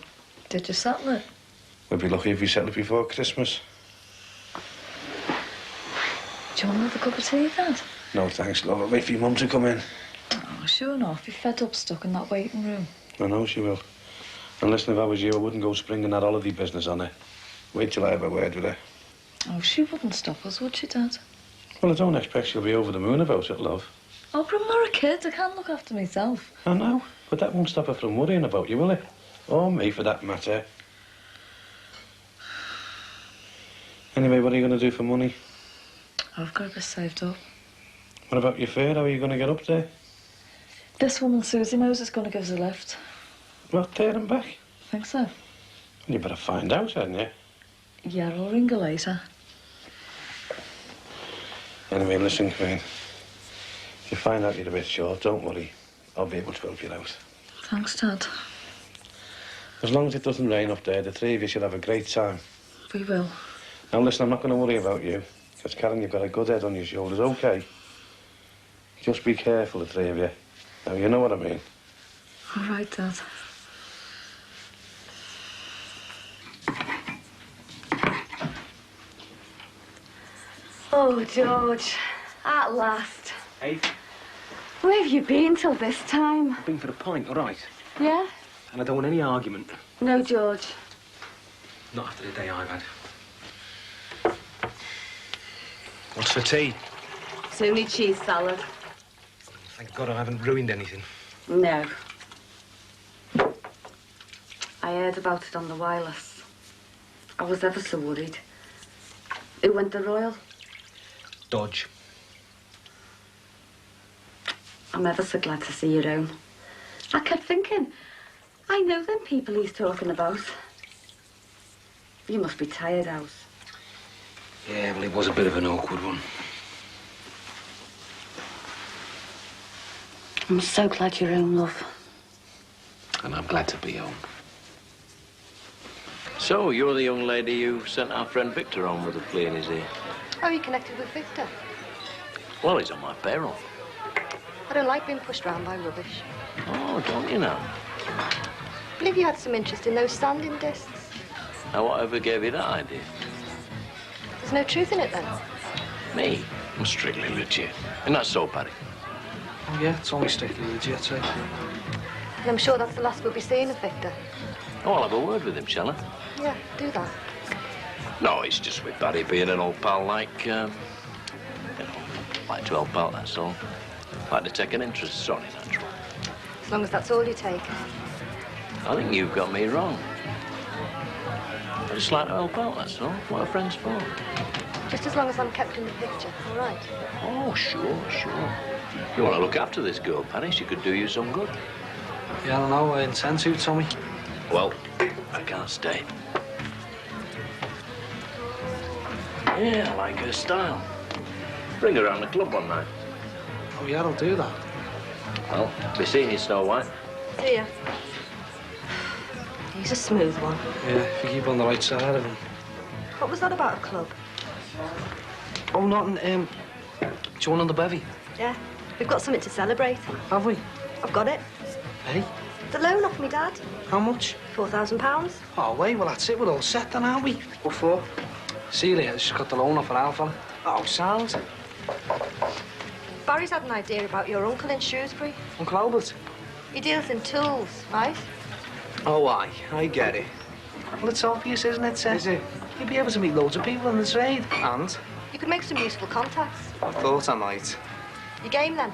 D: Did you settle it?
A: We'd be lucky if we settled it before Christmas.
D: Do you want another cup of tea, Dad?
A: No, thanks, love. I'll wait for your mum to come in.
D: Oh, sure enough. You're fed up stuck in that waiting room.
A: I know she will. And listen, if I was you, I wouldn't go springing that holiday business on her. Wait till I have a word with her.
D: Oh, she wouldn't stop us, would she, Dad?
A: Well, I don't expect she'll be over the moon about it, love.
D: Oh, but I'm not a kid. I can't look after myself.
A: I know, but that won't stop her from worrying about you, will it? Or me, for that matter. Anyway, what are you going to do for money?
D: I've got a bit saved up.
A: What about your fare? How are you going to get up there?
D: This woman, Susie, knows it's going to give us a lift.
A: Well, there and back.
D: I think so.
A: Well, you better find out, hadn't you?
D: Yeah, I'll ring her later.
A: Anyway, listen, Queen. If you find out you're a bit short, don't worry. I'll be able to help you out.
D: Thanks, Dad.
A: As long as it doesn't rain up there, the 3 of you should have a great time.
D: We will.
A: Now, listen, I'm not going to worry about you. Because, Karen, you've got a good head on your shoulders, OK? Just be careful, the 3 of you. Now, you know what I mean.
D: All right, Dad.
J: Oh, George, at last.
N: Hey?
J: Where have you been till this time?
N: I've been for a pint, all right?
J: Yeah?
N: And I don't want any argument.
J: No, George.
N: Not after the day I've had. What's for tea?
J: Sunni cheese salad.
N: Thank God I haven't ruined anything.
J: No. I heard about it on the wireless. I was ever so worried. Who went the Royal?
N: Dodge.
J: I'm ever so glad to see your own. I kept thinking, I know them people he's talking about. You must be tired out.
N: Yeah, well, it was a bit of an awkward one.
J: I'm so glad you're home, love.
N: And I'm glad to be home.
K: So, you're the young lady who sent our friend Victor home with a flea in his ear?
R: How are you connected with Victor?
K: Well, he's on my payroll.
R: I don't like being pushed around by rubbish.
K: Oh, don't you now?
R: I believe you had some interest in those standing discs.
K: Now, whatever gave you that idea?
R: There's no truth in it, then?
K: Me? I'm strictly legit. Isn't that so, Paddy?
P: Oh, yeah, it's only strictly legit, eh?
R: And I'm sure that's the last we'll be seeing of Victor.
K: Oh, I'll have a word with him, shall I?
R: Yeah, do that.
K: No, it's just with Paddy being an old pal like, like to help out, that's all. Like to take an interest, it's only natural.
R: As long as that's all you take.
K: I think you've got me wrong. I just like to help out, that's all. What are friends for?
R: Just as long as I'm kept in the picture, all right?
K: Oh, sure, sure. You want to look after this girl, Paddy? She could do you some good.
P: Yeah, I don't know. I intend to, Tommy.
K: Well, I can't stay. Yeah, I like her style. Bring her around the club one night.
P: Oh, yeah, I'll do that.
K: Well, be seeing you, Snow White.
R: See ya. He's a smooth one.
P: Yeah, if you keep on the right side of him.
R: What was that about a club?
P: Oh, nothing. Do you want on the bevy?
R: Yeah, we've got something to celebrate.
P: Have we?
R: I've got it.
P: Hey?
R: The loan off me, Dad.
P: How much?
R: £4,000.
P: Oh, wait, well, that's it. We're all set then, aren't we? What for? See you later. She's got the loan off her Alpha. Oh, sound.
R: Barry's had an idea about your uncle in Shrewsbury.
P: Uncle Albert?
R: He deals in tools, right?
P: Oh, I get it. Well, it's obvious, isn't it, Seth? Is it? You'll be able to meet loads of people in the trade. And?
R: You could make some useful contacts.
P: I thought I might.
R: You game, then?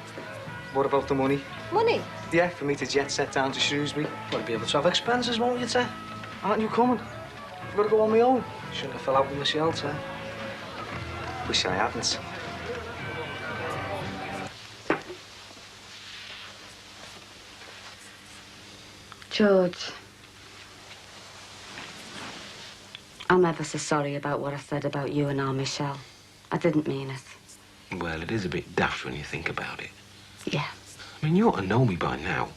P: What about the money?
R: Money?
P: Yeah, for me to jet set down to Shrewsbury. Well, I'll be able to have expenses, won't you, Seth? Aren't you coming? I've got to go on my own. Shouldn't have fell out with my shelter. Wish I hadn't.
J: George, I'm ever so sorry about what I said about you and our Michelle. I didn't mean it.
N: Well, it is a bit daft when you think about it.
J: Yeah.
N: I mean, you ought to know me by now.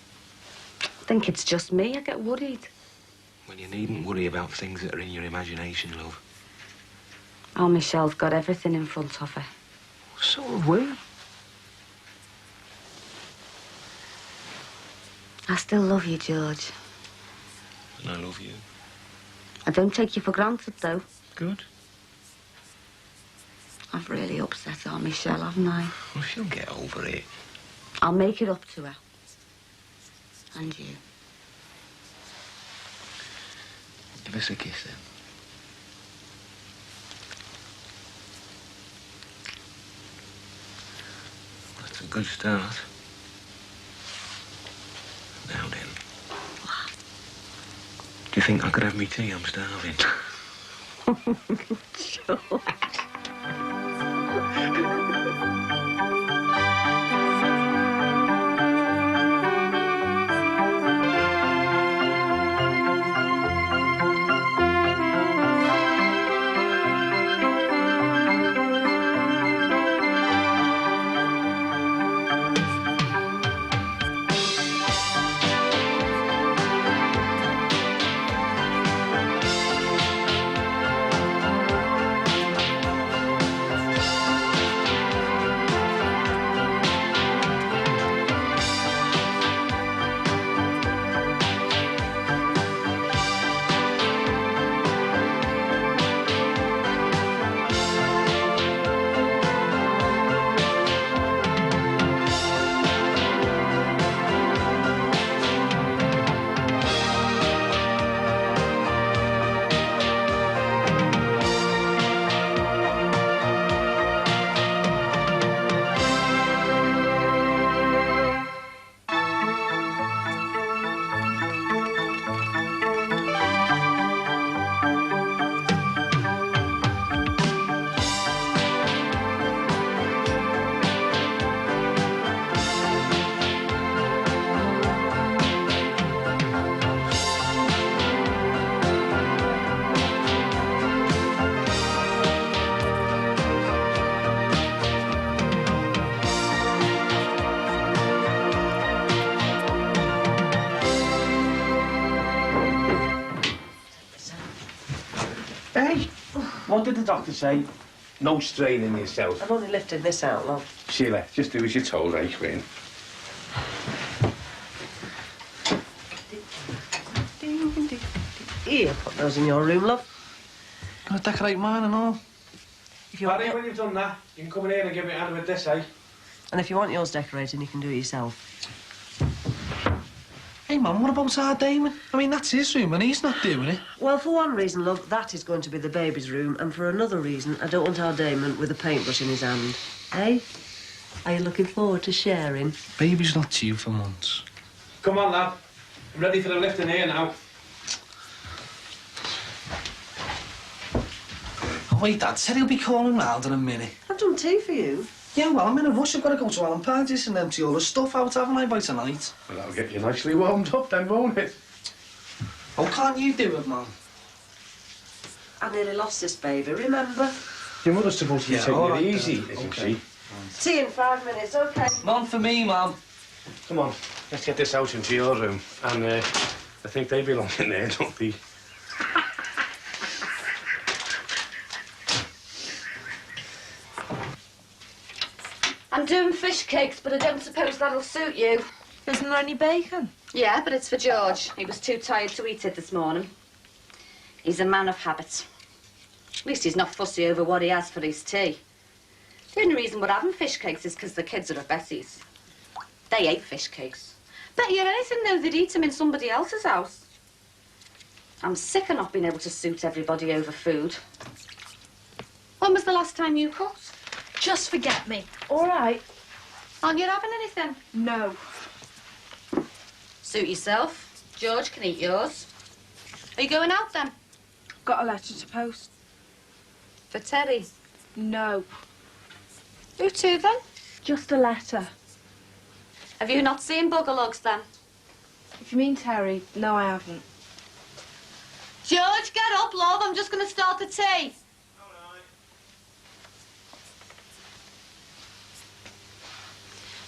J: I think it's just me. I get worried.
N: Well, you needn't worry about things that are in your imagination, love.
J: Oh, Michelle's got everything in front of her.
G: So have we.
J: I still love you, George.
I: And I love you.
J: I don't take you for granted, though.
I: Good.
J: I've really upset our Michelle, haven't I?
I: Well, she'll get over it.
J: I'll make it up to her. And you.
I: Give us a kiss, then. That's a good start. Now then. Do you think I could have me tea? I'm starving.
J: Sure.
I: Hey, what did the doctor say? No straining yourself.
B: I've only lifted this out, love.
I: Sheila, just do as you're told, eh, Queen?
B: Here, put those in your room, love.
G: Gonna decorate mine and all.
B: If you want
A: Paddy, when you've done that, you can come in here and give me a hand with this, eh?
B: And if you want yours decorated, you can do it yourself.
G: Hey, Mum, what about our Damon? I mean, that's his room and he's not doing it.
B: Well, for one reason, love, that is going to be the baby's room, and for another reason, I don't want our Damon with a paintbrush in his hand. Eh? Are you looking forward to sharing?
G: Baby's not due for months.
A: Come on, lad. I'm ready for the lift in here now.
G: Oh, wait, Dad said he'll be calling round in a minute.
B: I've done tea for you.
G: Yeah, well, I'm in a rush. I've got to go to Alan Parde's and empty all the stuff out, haven't I, by tonight?
A: Well, that'll get you nicely warmed up then, won't it?
G: Oh, can't you do it, Mum?
B: I nearly lost this baby, remember?
A: Your mother's supposed to be taking it easy, isn't she?
B: Tea in 5 minutes, OK?
G: None for me, Mum.
A: Come on, let's get this out into your room. And I think they belong in there, don't they?
J: I'm doing fish cakes, but I don't suppose that'll suit you.
D: Isn't there any bacon?
J: Yeah, but it's for George. He was too tired to eat it this morning. He's a man of habits. At least he's not fussy over what he has for his tea. The only reason we're having fish cakes is because the kids are at Bessie's. They ate fish cakes. Bet you anything, though, they'd eat them in somebody else's house. I'm sick of not being able to suit everybody over food. When was the last time you cooked?
D: Just forget me. All right.
J: Aren't you having anything?
D: No.
J: Suit yourself. George can eat yours. Are you going out, then?
D: Got a letter to post.
J: For Terry?
D: No.
J: Who to, then?
D: Just a letter.
J: Have you not seen Buggerlugs, then?
D: If you mean Terry, no, I haven't.
J: George, get up, love. I'm just going to start the tea.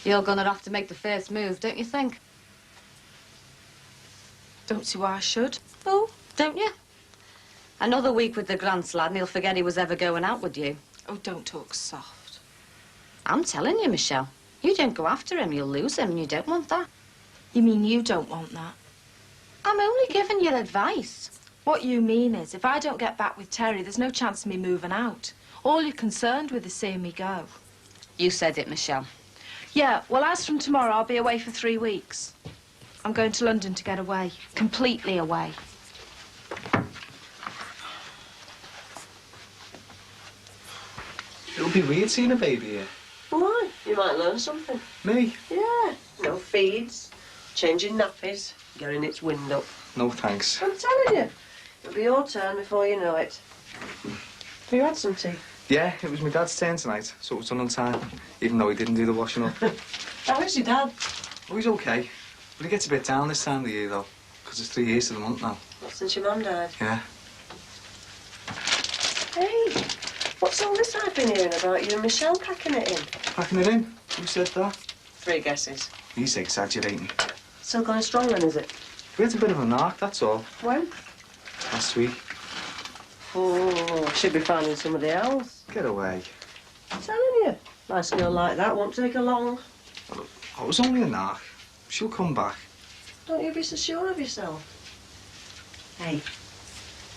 J: You're going to have to make the first move, don't you think?
D: Don't see why I should.
J: Oh, don't you? Another week with the Grants lad and he'll forget he was ever going out with you.
D: Oh, don't talk soft.
J: I'm telling you, Michelle. You don't go after him, you'll lose him, and you don't want that.
D: You mean you don't want that?
J: I'm only giving you advice.
D: What you mean is, if I don't get back with Terry, there's no chance of me moving out. All you're concerned with is seeing me go.
J: You said it, Michelle.
D: Yeah, well, as from tomorrow, I'll be away for 3 weeks. I'm going to London to get away. Completely away.
P: It'll be weird seeing a baby here.
B: Why? You might learn something.
P: Me?
B: Yeah. No feeds, changing nappies, getting its wind up.
P: No thanks.
B: I'm telling you. It'll be your turn before you know it. Have you had some tea?
P: Yeah, it was my dad's turn tonight, so it was done on time, even though he didn't do the washing up.
B: How is your dad?
P: Oh, he's okay. But he gets a bit down this time of the year, though, because it's 3 years to the month now.
B: Not since your mum died.
P: Yeah.
B: Hey, what's all this I've been hearing about you and Michelle packing it in?
P: Packing it in? Who said that?
B: 3 guesses.
P: He's exaggerating.
B: Still going strong then, is it?
P: We had a bit of a narc, that's all.
B: When?
P: Last week.
B: Oh, should be finding somebody else.
P: Get away.
B: I'm telling you. Nice girl like that won't take her long.
P: Oh, it was only a narc. She'll come back.
B: Don't you be so sure of yourself. Hey,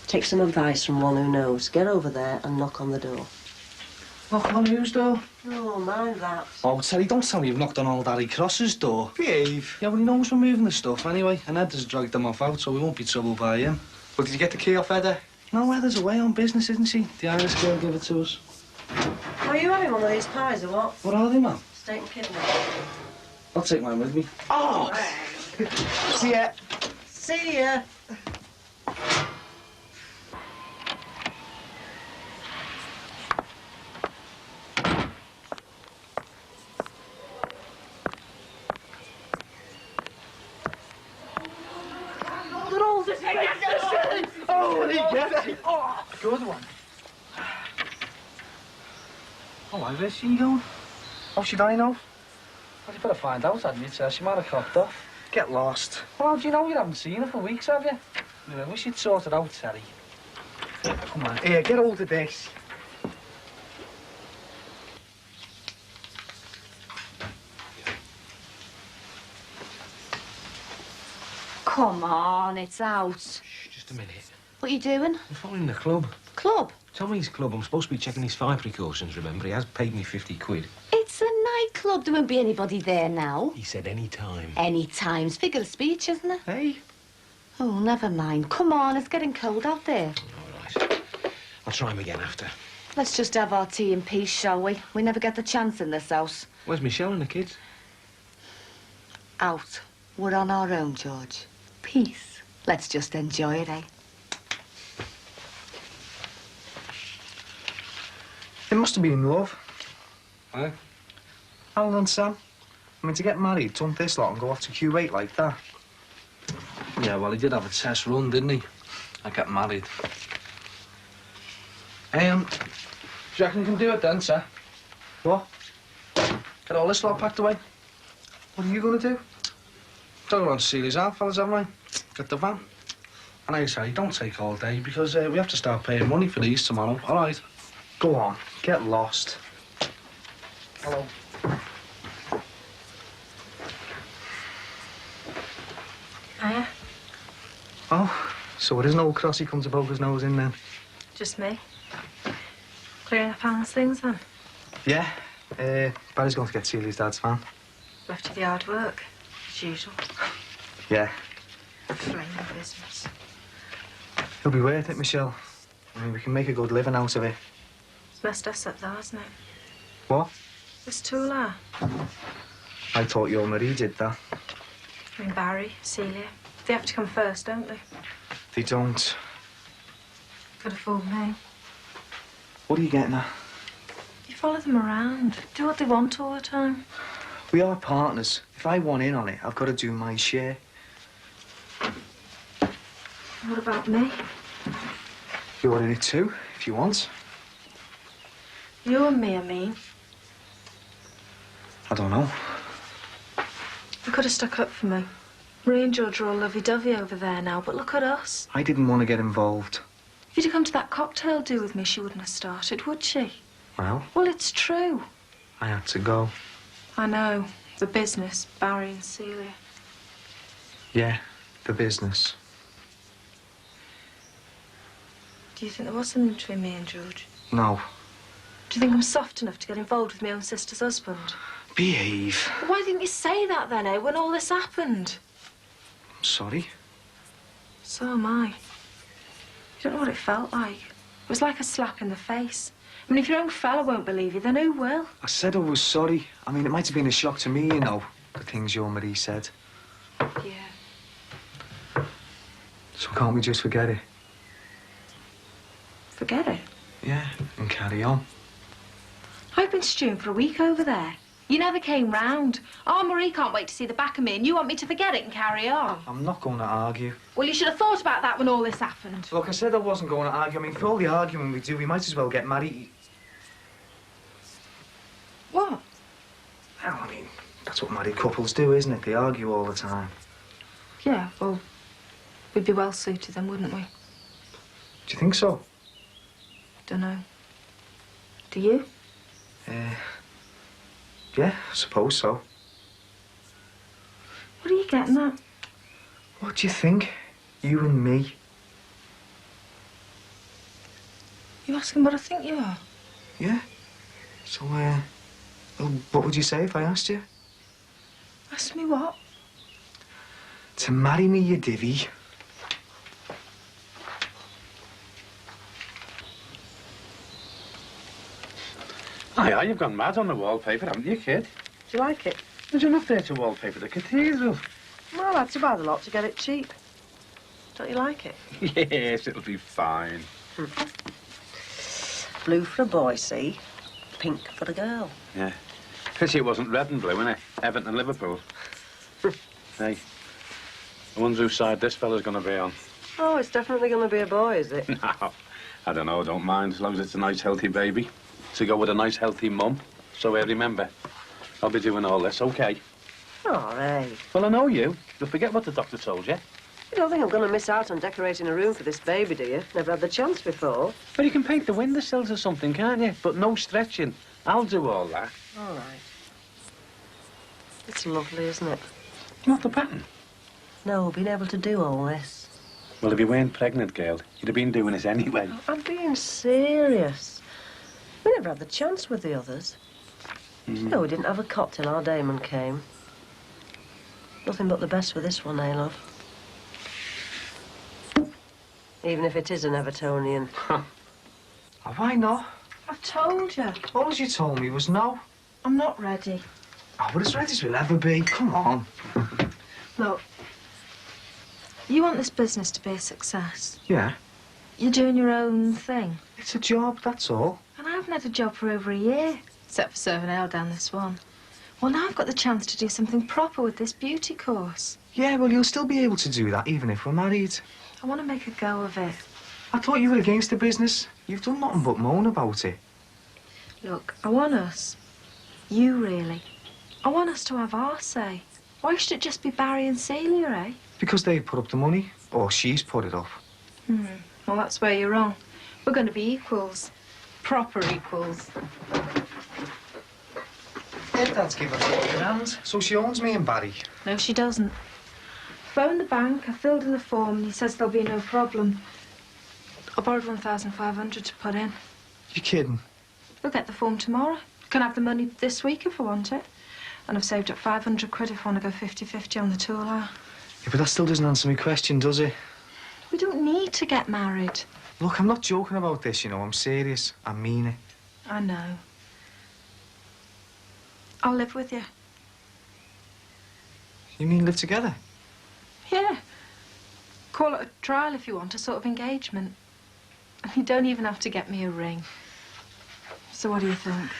B: take some advice from one who knows. Get over there and knock on the door.
P: Knock on whose door?
B: Oh, mind that.
P: Oh, Terry, don't tell me you've knocked on old Harry Cross's door. Behave. Yeah, well, he knows we're moving the stuff anyway, and Ed has dragged them off out, so we won't be troubled by him. Well, did you get the key off Edda? No, Edda's away on business, isn't she? The Irish girl gave it to us.
B: Are you having one of these pies or what?
P: What are they, man?
B: Steak and kidney.
P: I'll take mine with me. Oh! See ya.
B: See ya.
P: Oh, he gets it. Oh, good one. Oh, where's she going? Oh, she dying now? Well, you better find out, hadn't you, Tess? She might have copped off. Get lost. Well, how do you know? You haven't seen her for weeks, have you? Anyway, we should sort it out, Terry. Come on. Here, get hold of this.
J: Come on, it's out.
I: Shh, just a minute.
J: What are you doing?
I: I'm phoning the club.
J: Club?
I: Tommy's club. I'm supposed to be checking his fire precautions, remember? He has paid me 50 quid.
J: It's a nightclub. There won't be anybody there now.
I: He said any time.
J: Any time's figure of speech, isn't it?
I: Hey?
J: Oh, never mind. Come on, it's getting cold out there.
I: All right. I'll try him again after.
J: Let's just have our tea in peace, shall we? We never get the chance in this house.
I: Where's Michelle and the kids?
J: Out. We're on our own, George. Peace. Let's just enjoy it, eh?
G: They must have been in love.
P: Eh?
G: Alan and Sam. I mean, to get married, dump this lot and go off to Q8 like that.
P: Yeah, well, he did have a test run, didn't he? I got married. Do you reckon you can do it then, sir?
G: What?
P: Get all this lot packed away?
G: What are you going to do?
P: Don't go on to see these out, fellas, haven't I? Get the van. And I say, don't take all day, because we have to start paying money for these tomorrow, all right?
G: Go on, get lost.
P: Hello.
D: Hiya.
G: Oh, so it isn't old Crossy come to poke his nose in then?
D: Just me. Clearing up Alan's things, then.
G: Yeah, Barry's going to get Celia's dad's van.
D: Left to the hard work, as usual.
G: Yeah.
D: Flaming business.
G: It'll be worth it, Michelle. I mean, we can make a good living out of it.
D: It's messed us up, though, hasn't it?
G: What?
D: This Tula.
G: I thought your Marie did that.
D: I mean, Barry, Celia. They have to come first, don't they?
G: They don't.
D: Could have fooled me.
G: What are you getting at?
D: You follow them around. Do what they want all the time.
G: We are partners. If I want in on it, I've got to do my share.
D: What about me?
G: You're in it too, if you want.
D: You and me, I mean.
G: I don't know.
D: You could have stuck up for me. Marie and George are all lovey-dovey over there now, but look at us.
G: I didn't want to get involved.
D: If you'd have come to that cocktail do with me, she wouldn't have started, would she?
G: Well,
D: Well, it's true.
G: I had to go.
D: I know. The business, Barry and Celia.
G: Yeah, the business.
D: Do you think there was something between me and George?
G: No.
D: Do you think I'm soft enough to get involved with my own sister's husband?
G: Behave.
D: Why didn't you say that then, eh, when all this happened?
G: I'm sorry.
D: So am I. You don't know what it felt like. It was like a slap in the face. I mean, if your own fella won't believe you, then who will?
G: I said I was sorry. I mean, it might have been a shock to me, you know, the things your Marie said.
D: Yeah.
G: So can't we just forget it?
D: Forget it?
G: Yeah, and carry on.
D: I've been stewing for a week over there. You never came round. Oh, Marie can't wait to see the back of me, and you want me to forget it and carry on.
G: I'm not going to argue.
D: Well, you should have thought about that when all this happened.
G: Look, I said I wasn't going to argue. I mean, for all the arguing we do, we might as well get married.
D: What?
G: Well, I mean, that's what married couples do, isn't it? They argue all the time.
D: Yeah, well, we'd be well suited then, wouldn't we?
G: Do you think so?
D: Dunno. Do you?
G: Yeah, I suppose so.
D: What are you getting at?
G: What do you think? You and me?
D: You asking what I think you are?
G: Yeah. So, well, what would you say if I asked you?
D: Ask me what?
G: To marry me, you divvy.
A: Aye, you've gone mad on the wallpaper, haven't you, kid?
B: Do you like it?
A: There's enough there to wallpaper the cathedral.
B: Well, I had to buy the lot to get it cheap. Don't you like it?
A: Yes, it'll be fine.
B: Blue for a boy, see? Pink for a girl.
A: Yeah. Pity it wasn't red and blue, innit? Everton and Liverpool. Hey, I wonder whose side this fella's going to be on.
B: Oh, it's definitely going to be a boy, is it?
A: No, I don't know, don't mind, as long as it's a nice, healthy baby. To go with a nice, healthy mum. So, remember, I'll be doing all this, OK?
B: All right.
A: Well, I know you. You'll forget what the doctor told you.
B: You don't think I'm going to miss out on decorating a room for this baby, do you? Never had the chance before.
A: But you can paint the windowsills or something, can't you? But no stretching. I'll do all that.
B: All right. It's lovely, isn't it?
A: Not the pattern.
B: No, being able to do all this.
A: Well, if you weren't pregnant, girl, you'd have been doing this anyway.
B: I'm being serious. We never had the chance with the others. No, we didn't have a cot till our Damon came. Nothing but the best for this one, eh, love? Even if it is an Evertonian.
G: Oh, why not?
D: I've told you.
G: All you told me was no.
D: I'm not ready.
G: Oh, we're as ready as we'll ever be. Come on.
D: Look, you want this business to be a success.
G: Yeah.
D: You're doing your own thing.
G: It's a job, that's all.
D: And I haven't had a job for over a year, except for serving ale down this one. Well, now I've got the chance to do something proper with this beauty course.
G: Yeah, well, you'll still be able to do that, even if we're married.
D: I want to make a go of it.
G: I thought you were against the business. You've done nothing but moan about it.
D: Look, I want us. You, really. I want us to have our say. Why should it just be Barry and Celia, eh?
G: Because they put up the money, or she's put it up.
D: Well, that's where you're wrong. We're going to be equals. Proper equals.
G: Dad's given her £40,000, so she owns me and Barry.
D: No, she doesn't. Phoned the bank, I filled in the form, and he says there'll be no problem. I borrowed 1,500 to put in.
G: You're kidding?
D: We'll get the form tomorrow. Can have the money this week if I want it. And I've saved up 500 quid if I want to go 50-50 on the tool hire.
G: Yeah, but that still doesn't answer my question, does it?
D: We don't need to get married.
G: Look, I'm not joking about this, you know. I'm serious. I mean it.
D: I know. I'll live with you.
G: You mean live together?
D: Yeah. Call it a trial if you want, a sort of engagement. And you don't even have to get me a ring. So what do you think?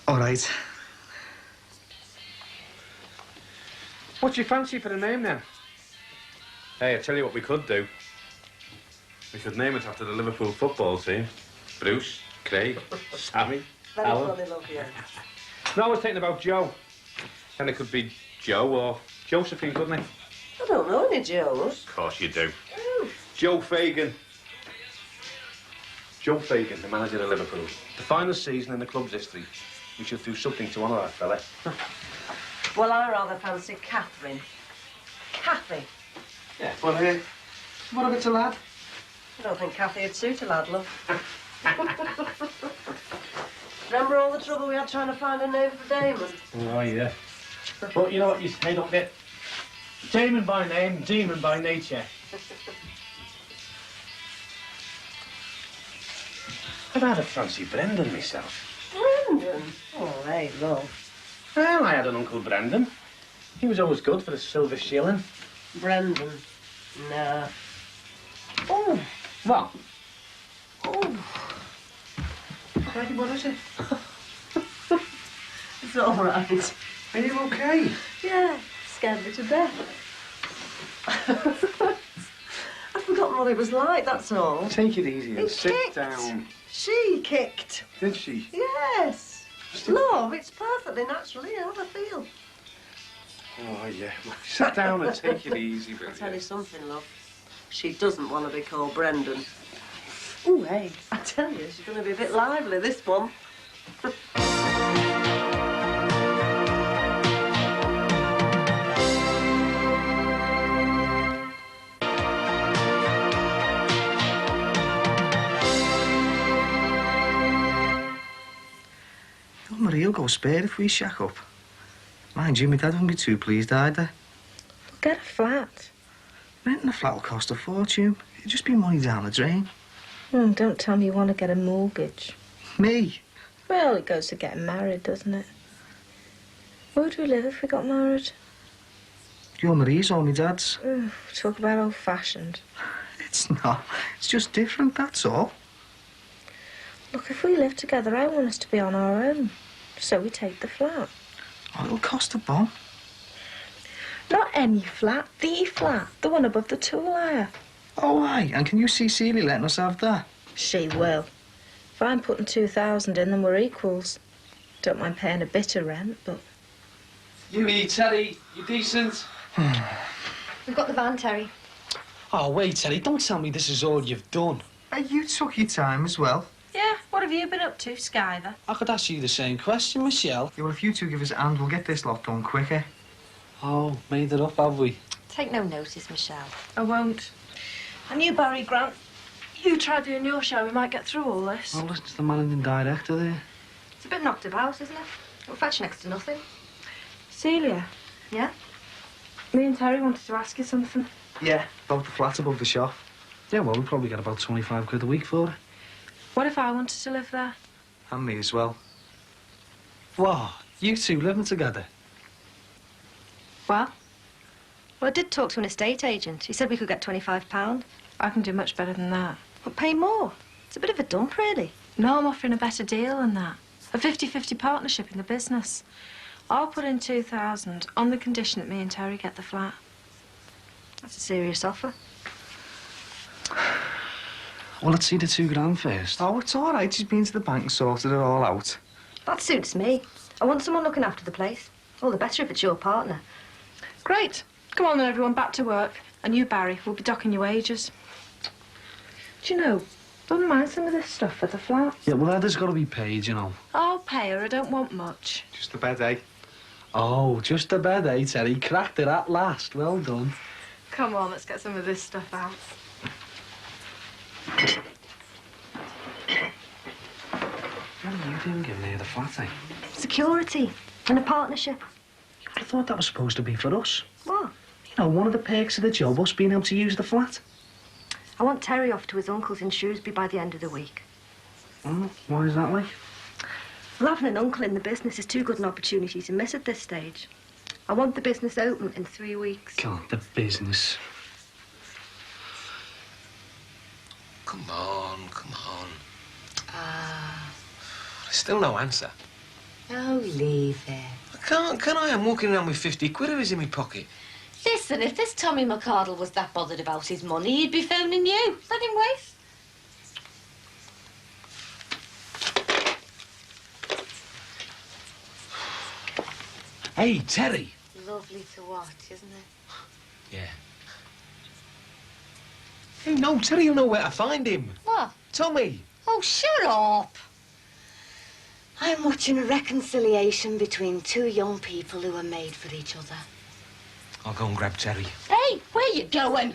G: All right.
A: What's your fancy for the name, then? Hey, I tell you what we could do. We could name it after the Liverpool football team. Bruce, Craig, Sammy,
B: Very
A: Alan.
B: funny, love, yeah.
A: No, I was thinking about Joe. And it could be Joe or Josephine, couldn't it?
B: I don't know any Joes.
A: Of course you do. Joe Fagan.
I: Joe Fagan, the manager of Liverpool. The finest season in the club's history. We should do something to honour that fella.
B: Well, I rather fancy Catherine. Kathy.
I: Yeah, well,
P: What if it's a lad?
B: I don't think Kathy would suit a lad, love. Remember all the trouble we had trying to find a name for Damon?
I: Oh, yeah. But you know what you say, don't you? Damon by name, demon by nature. I've had a fancy Brendan myself.
B: Brendan? Oh, hey, love.
I: Well, I had an Uncle Brendan. He was always good for the silver shilling.
B: Brendan. Nah. Oh.
I: What?
B: Oh.
P: Crikey, what is it?
B: It's all right.
P: Are you okay?
B: Yeah, scared me to death. I've forgotten what it was like, that's all.
P: Take it easy and
B: It
P: sit
B: kicked.
P: down.
B: She kicked.
P: Did she?
B: Yes. Love, it's perfectly natural. You know how I feel.
P: Oh, yeah. Sit down and take it easy,
B: I'll
P: Billy.
B: tell you something, love. She doesn't want to be called Brendan. Oh, hey, I tell you, she's going to be a bit lively, this one.
G: Oh, Marie will go spare if we shack up. Mind you, my dad wouldn't be too pleased either.
D: Get a flat.
G: Renting a flat will cost a fortune. It'd just be money down the drain.
D: Don't tell me you want to get a mortgage.
G: Me?
D: Well, it goes to getting married, doesn't it? Where would we live if we got married?
G: Your Marie's or my dad's.
D: Talk about old-fashioned.
G: It's not. It's just different, that's all.
D: Look, if we live together, I want us to be on our own. So we take the flat.
G: Oh, it'll cost a bomb.
D: Not any flat, the flat. The one above the tool hire.
G: Oh, aye. And can you see Celia letting us have that?
D: She will. If I'm putting 2,000 in, then we're equals. Don't mind paying a bit of rent, but...
N: You, Terry, you decent?
R: We've got the van, Terry.
P: Oh, wait, Terry, don't tell me this is all you've done.
G: Hey, you took your time as well.
D: Yeah, what have you been up to, Skyver?
P: I could ask you the same question, Michelle.
G: Yeah, well, if you two give us a hand, we'll get this lot done quicker.
P: Oh, made it up, have we?
R: Take no notice, Michelle.
D: I won't. And you, Barry Grant, you try doing your show, we might get through all this.
P: Well, listen to the managing director there.
R: It's a bit knocked about, isn't it? It'll fetch next to nothing.
D: Celia?
R: Yeah?
D: Me and Terry wanted to ask you something.
G: Yeah, about the flat above the shop.
P: Yeah, well, we probably get about 25 quid a week for it.
D: What if I wanted to live there?
G: And me as well.
P: What? You two living together?
R: Well, I did talk to an estate agent. He said we could get £25.
D: I can do much better than that.
R: But pay more. It's a bit of a dump, really.
D: No, I'm offering a better deal than that. A 50-50 partnership in the business. I'll put in 2,000 on the condition that me and Terry get the flat.
R: That's a serious offer.
P: Well, let's see the £2 first.
G: Oh, it's all right. She's been to the bank and sorted it all out.
R: That suits me. I want someone looking after the place. All the better if it's your partner.
D: Great. Come on then, everyone, back to work. And you, Barry, will be docking your wages. Do you know, wouldn't mind some of this stuff for the flat.
P: Yeah, well, Heather's got to be paid, you know.
D: I'll pay her. I don't want much.
G: Just the bed, eh?
P: Oh, just a bed, eh, Terry? Cracked it at last. Well done.
D: Come on, let's get some of this stuff out.
P: What are you doing giving her the flat, eh?
R: Security and a partnership.
P: I thought that was supposed to be for us.
R: What?
P: You know, one of the perks of the job, us being able to use the flat.
R: I want Terry off to his uncle's in Shrewsbury by the end of the week.
P: Oh, why is that like?
R: Well, having an uncle in the business is too good an opportunity to miss at this stage. I want the business open in 3 weeks.
P: God, the business.
N: Come on, come on. Still no answer.
J: Oh, leave it.
N: I can't, can I? I'm walking around with 50 quid in my pocket.
J: Listen, if this Tommy McCardle was that bothered about his money, he'd be phoning you. Let him wait.
N: Hey, Terry.
J: Lovely to watch, isn't it?
N: Yeah. Hey, no, Terry will know where to find him.
J: What?
N: Tommy.
J: Oh, shut up. I'm watching a reconciliation between two young people who are made for each other.
I: I'll go and grab Terry.
J: Hey, where you going?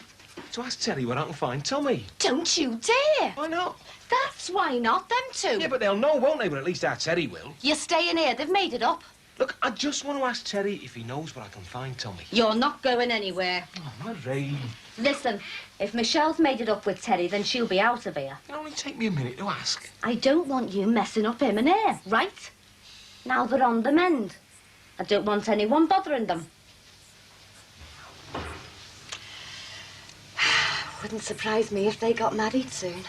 I: To ask Terry where I can find Tommy.
J: Don't you dare.
I: Why not?
J: That's why not, them two.
I: Yeah, but they'll know, won't they? But at least our Terry will.
J: You're staying here. They've made it up.
I: Look, I just want to ask Terry if he knows where I can find Tommy.
J: You're not going anywhere.
I: Oh, Marie.
J: Listen, if Michelle's made it up with Terry, then she'll be out of here.
I: It'll only take me a minute to ask.
J: I don't want you messing up him and her, right? Now they're on the mend. I don't want anyone bothering them. Wouldn't surprise me if they got married soon.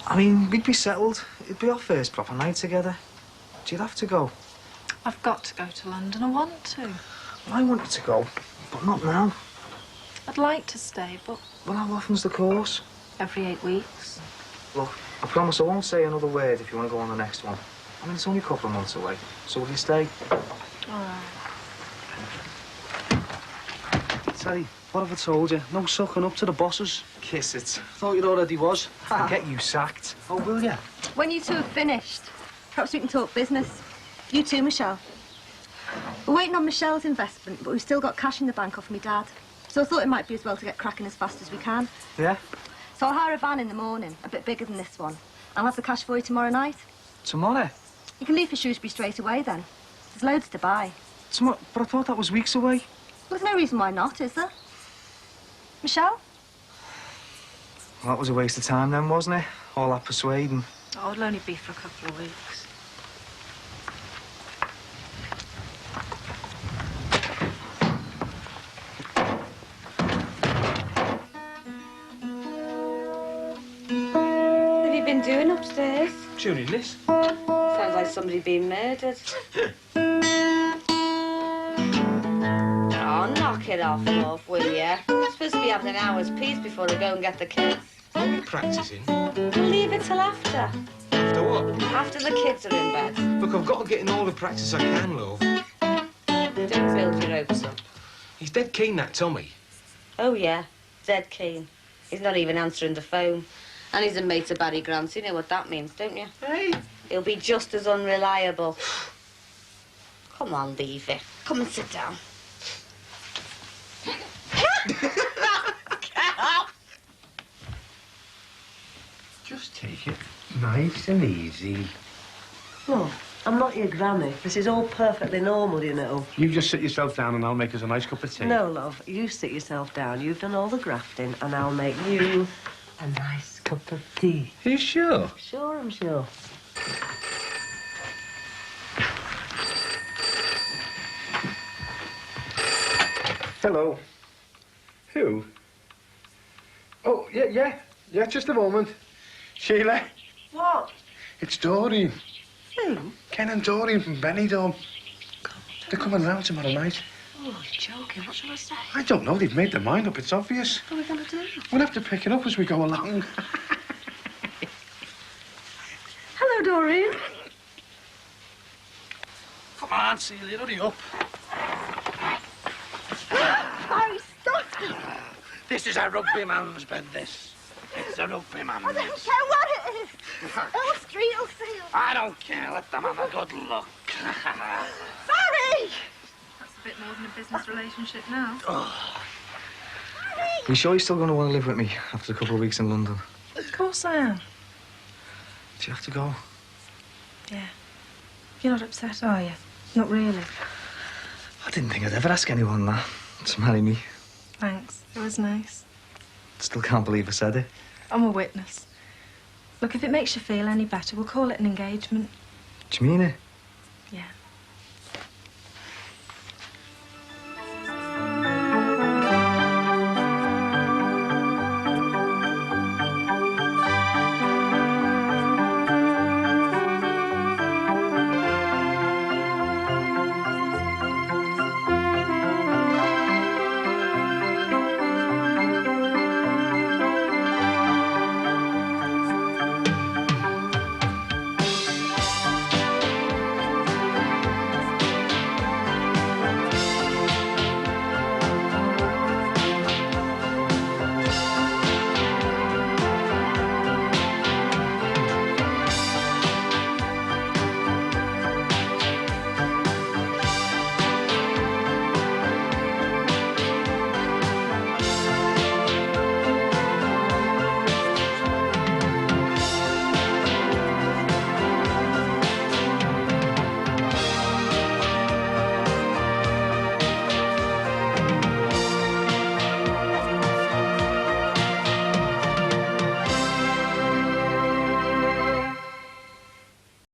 G: I mean, we'd be settled. It'd be our first proper night together. But you'd have to go.
D: I've got to go to London. I want to.
G: Well, I wanted to go, but not now.
D: I'd like to stay, but...
G: Well, how often's the course?
D: Every 8 weeks.
G: Look, I promise I won't say another word if you want to go on the next one. I mean, it's only a couple of months away. So will you stay?
D: All right.
P: Terry, what have I told you? No sucking up to the bosses.
G: Kiss it.
P: Thought you already was.
G: I'll get you sacked.
P: Oh, will you?
R: When you two have finished, perhaps we can talk business. You too, Michelle. We're waiting on Michelle's investment, but we've still got cash in the bank off my dad. So I thought it might be as well to get cracking as fast as we can.
G: Yeah?
R: So I'll hire a van in the morning, a bit bigger than this one. I'll have the cash for you tomorrow night.
G: Tomorrow?
R: You can leave for Shrewsbury straight away then. There's loads to buy.
G: Tomorrow? But I thought that was weeks away.
R: Well, there's no reason why not, is there? Michelle?
G: Well, that was a waste of time then, wasn't it? All that persuading.
D: Oh, it'll only be for a couple of weeks.
J: What have you been doing upstairs?
I: Tuning this.
J: Sounds like somebody being murdered. Oh, knock it off, love, will you? You're supposed to be having an hour's peace before I go and get the kids.
I: Are we practising?
J: We'll leave it till after.
I: After what?
J: After the kids are in bed.
I: Look, I've got to get in all the practice I can, love.
J: Don't build your hopes up.
I: He's dead keen, that Tommy.
J: Oh, yeah. Dead keen. He's not even answering the phone. And he's a mate of Barry Grant's. You know what that means, don't you?
I: Hey.
J: He'll be just as unreliable. Come on, leave it. Come and sit down.
I: Just take it nice and easy.
B: No, I'm not your granny. This is all perfectly normal, you know.
A: You just sit yourself down and I'll make us a nice cup of tea.
B: No, love, you sit yourself down. You've done all the grafting, and I'll make you a nice cup of tea.
I: Are you sure?
B: Sure, I'm sure.
A: Hello. Who? Oh, yeah, just a moment. Sheila,
B: What?
A: it's Doreen.
B: Who?
A: Ken and Doreen from Benidorm. They're coming round tomorrow night.
B: Oh, you're joking. What shall I say?
A: I don't know, they've made their mind up, it's obvious.
B: What are we going to do?
A: We'll have to pick it up as we go along.
B: Hello, Doreen.
P: Come on, Celia, hurry up.
R: Barry, stop!
P: This is a rugby man's bed, this. It's a rugby man's.
R: I don't care what it is. All street will see you.
P: I don't care. Let them have a good look.
R: Barry!
D: That's a bit more than a business relationship now.
G: You sure you're still going to want to live with me after a couple of weeks in London?
D: Of course I am.
G: Do you have to go?
D: Yeah. You're not upset, are you? Not really.
G: I didn't think I'd ever ask anyone that to marry me.
D: Thanks. It was nice.
G: Still can't believe I said it.
D: I'm a witness. Look, if it makes you feel any better, we'll call it an engagement.
G: Do you mean it?
D: Yeah.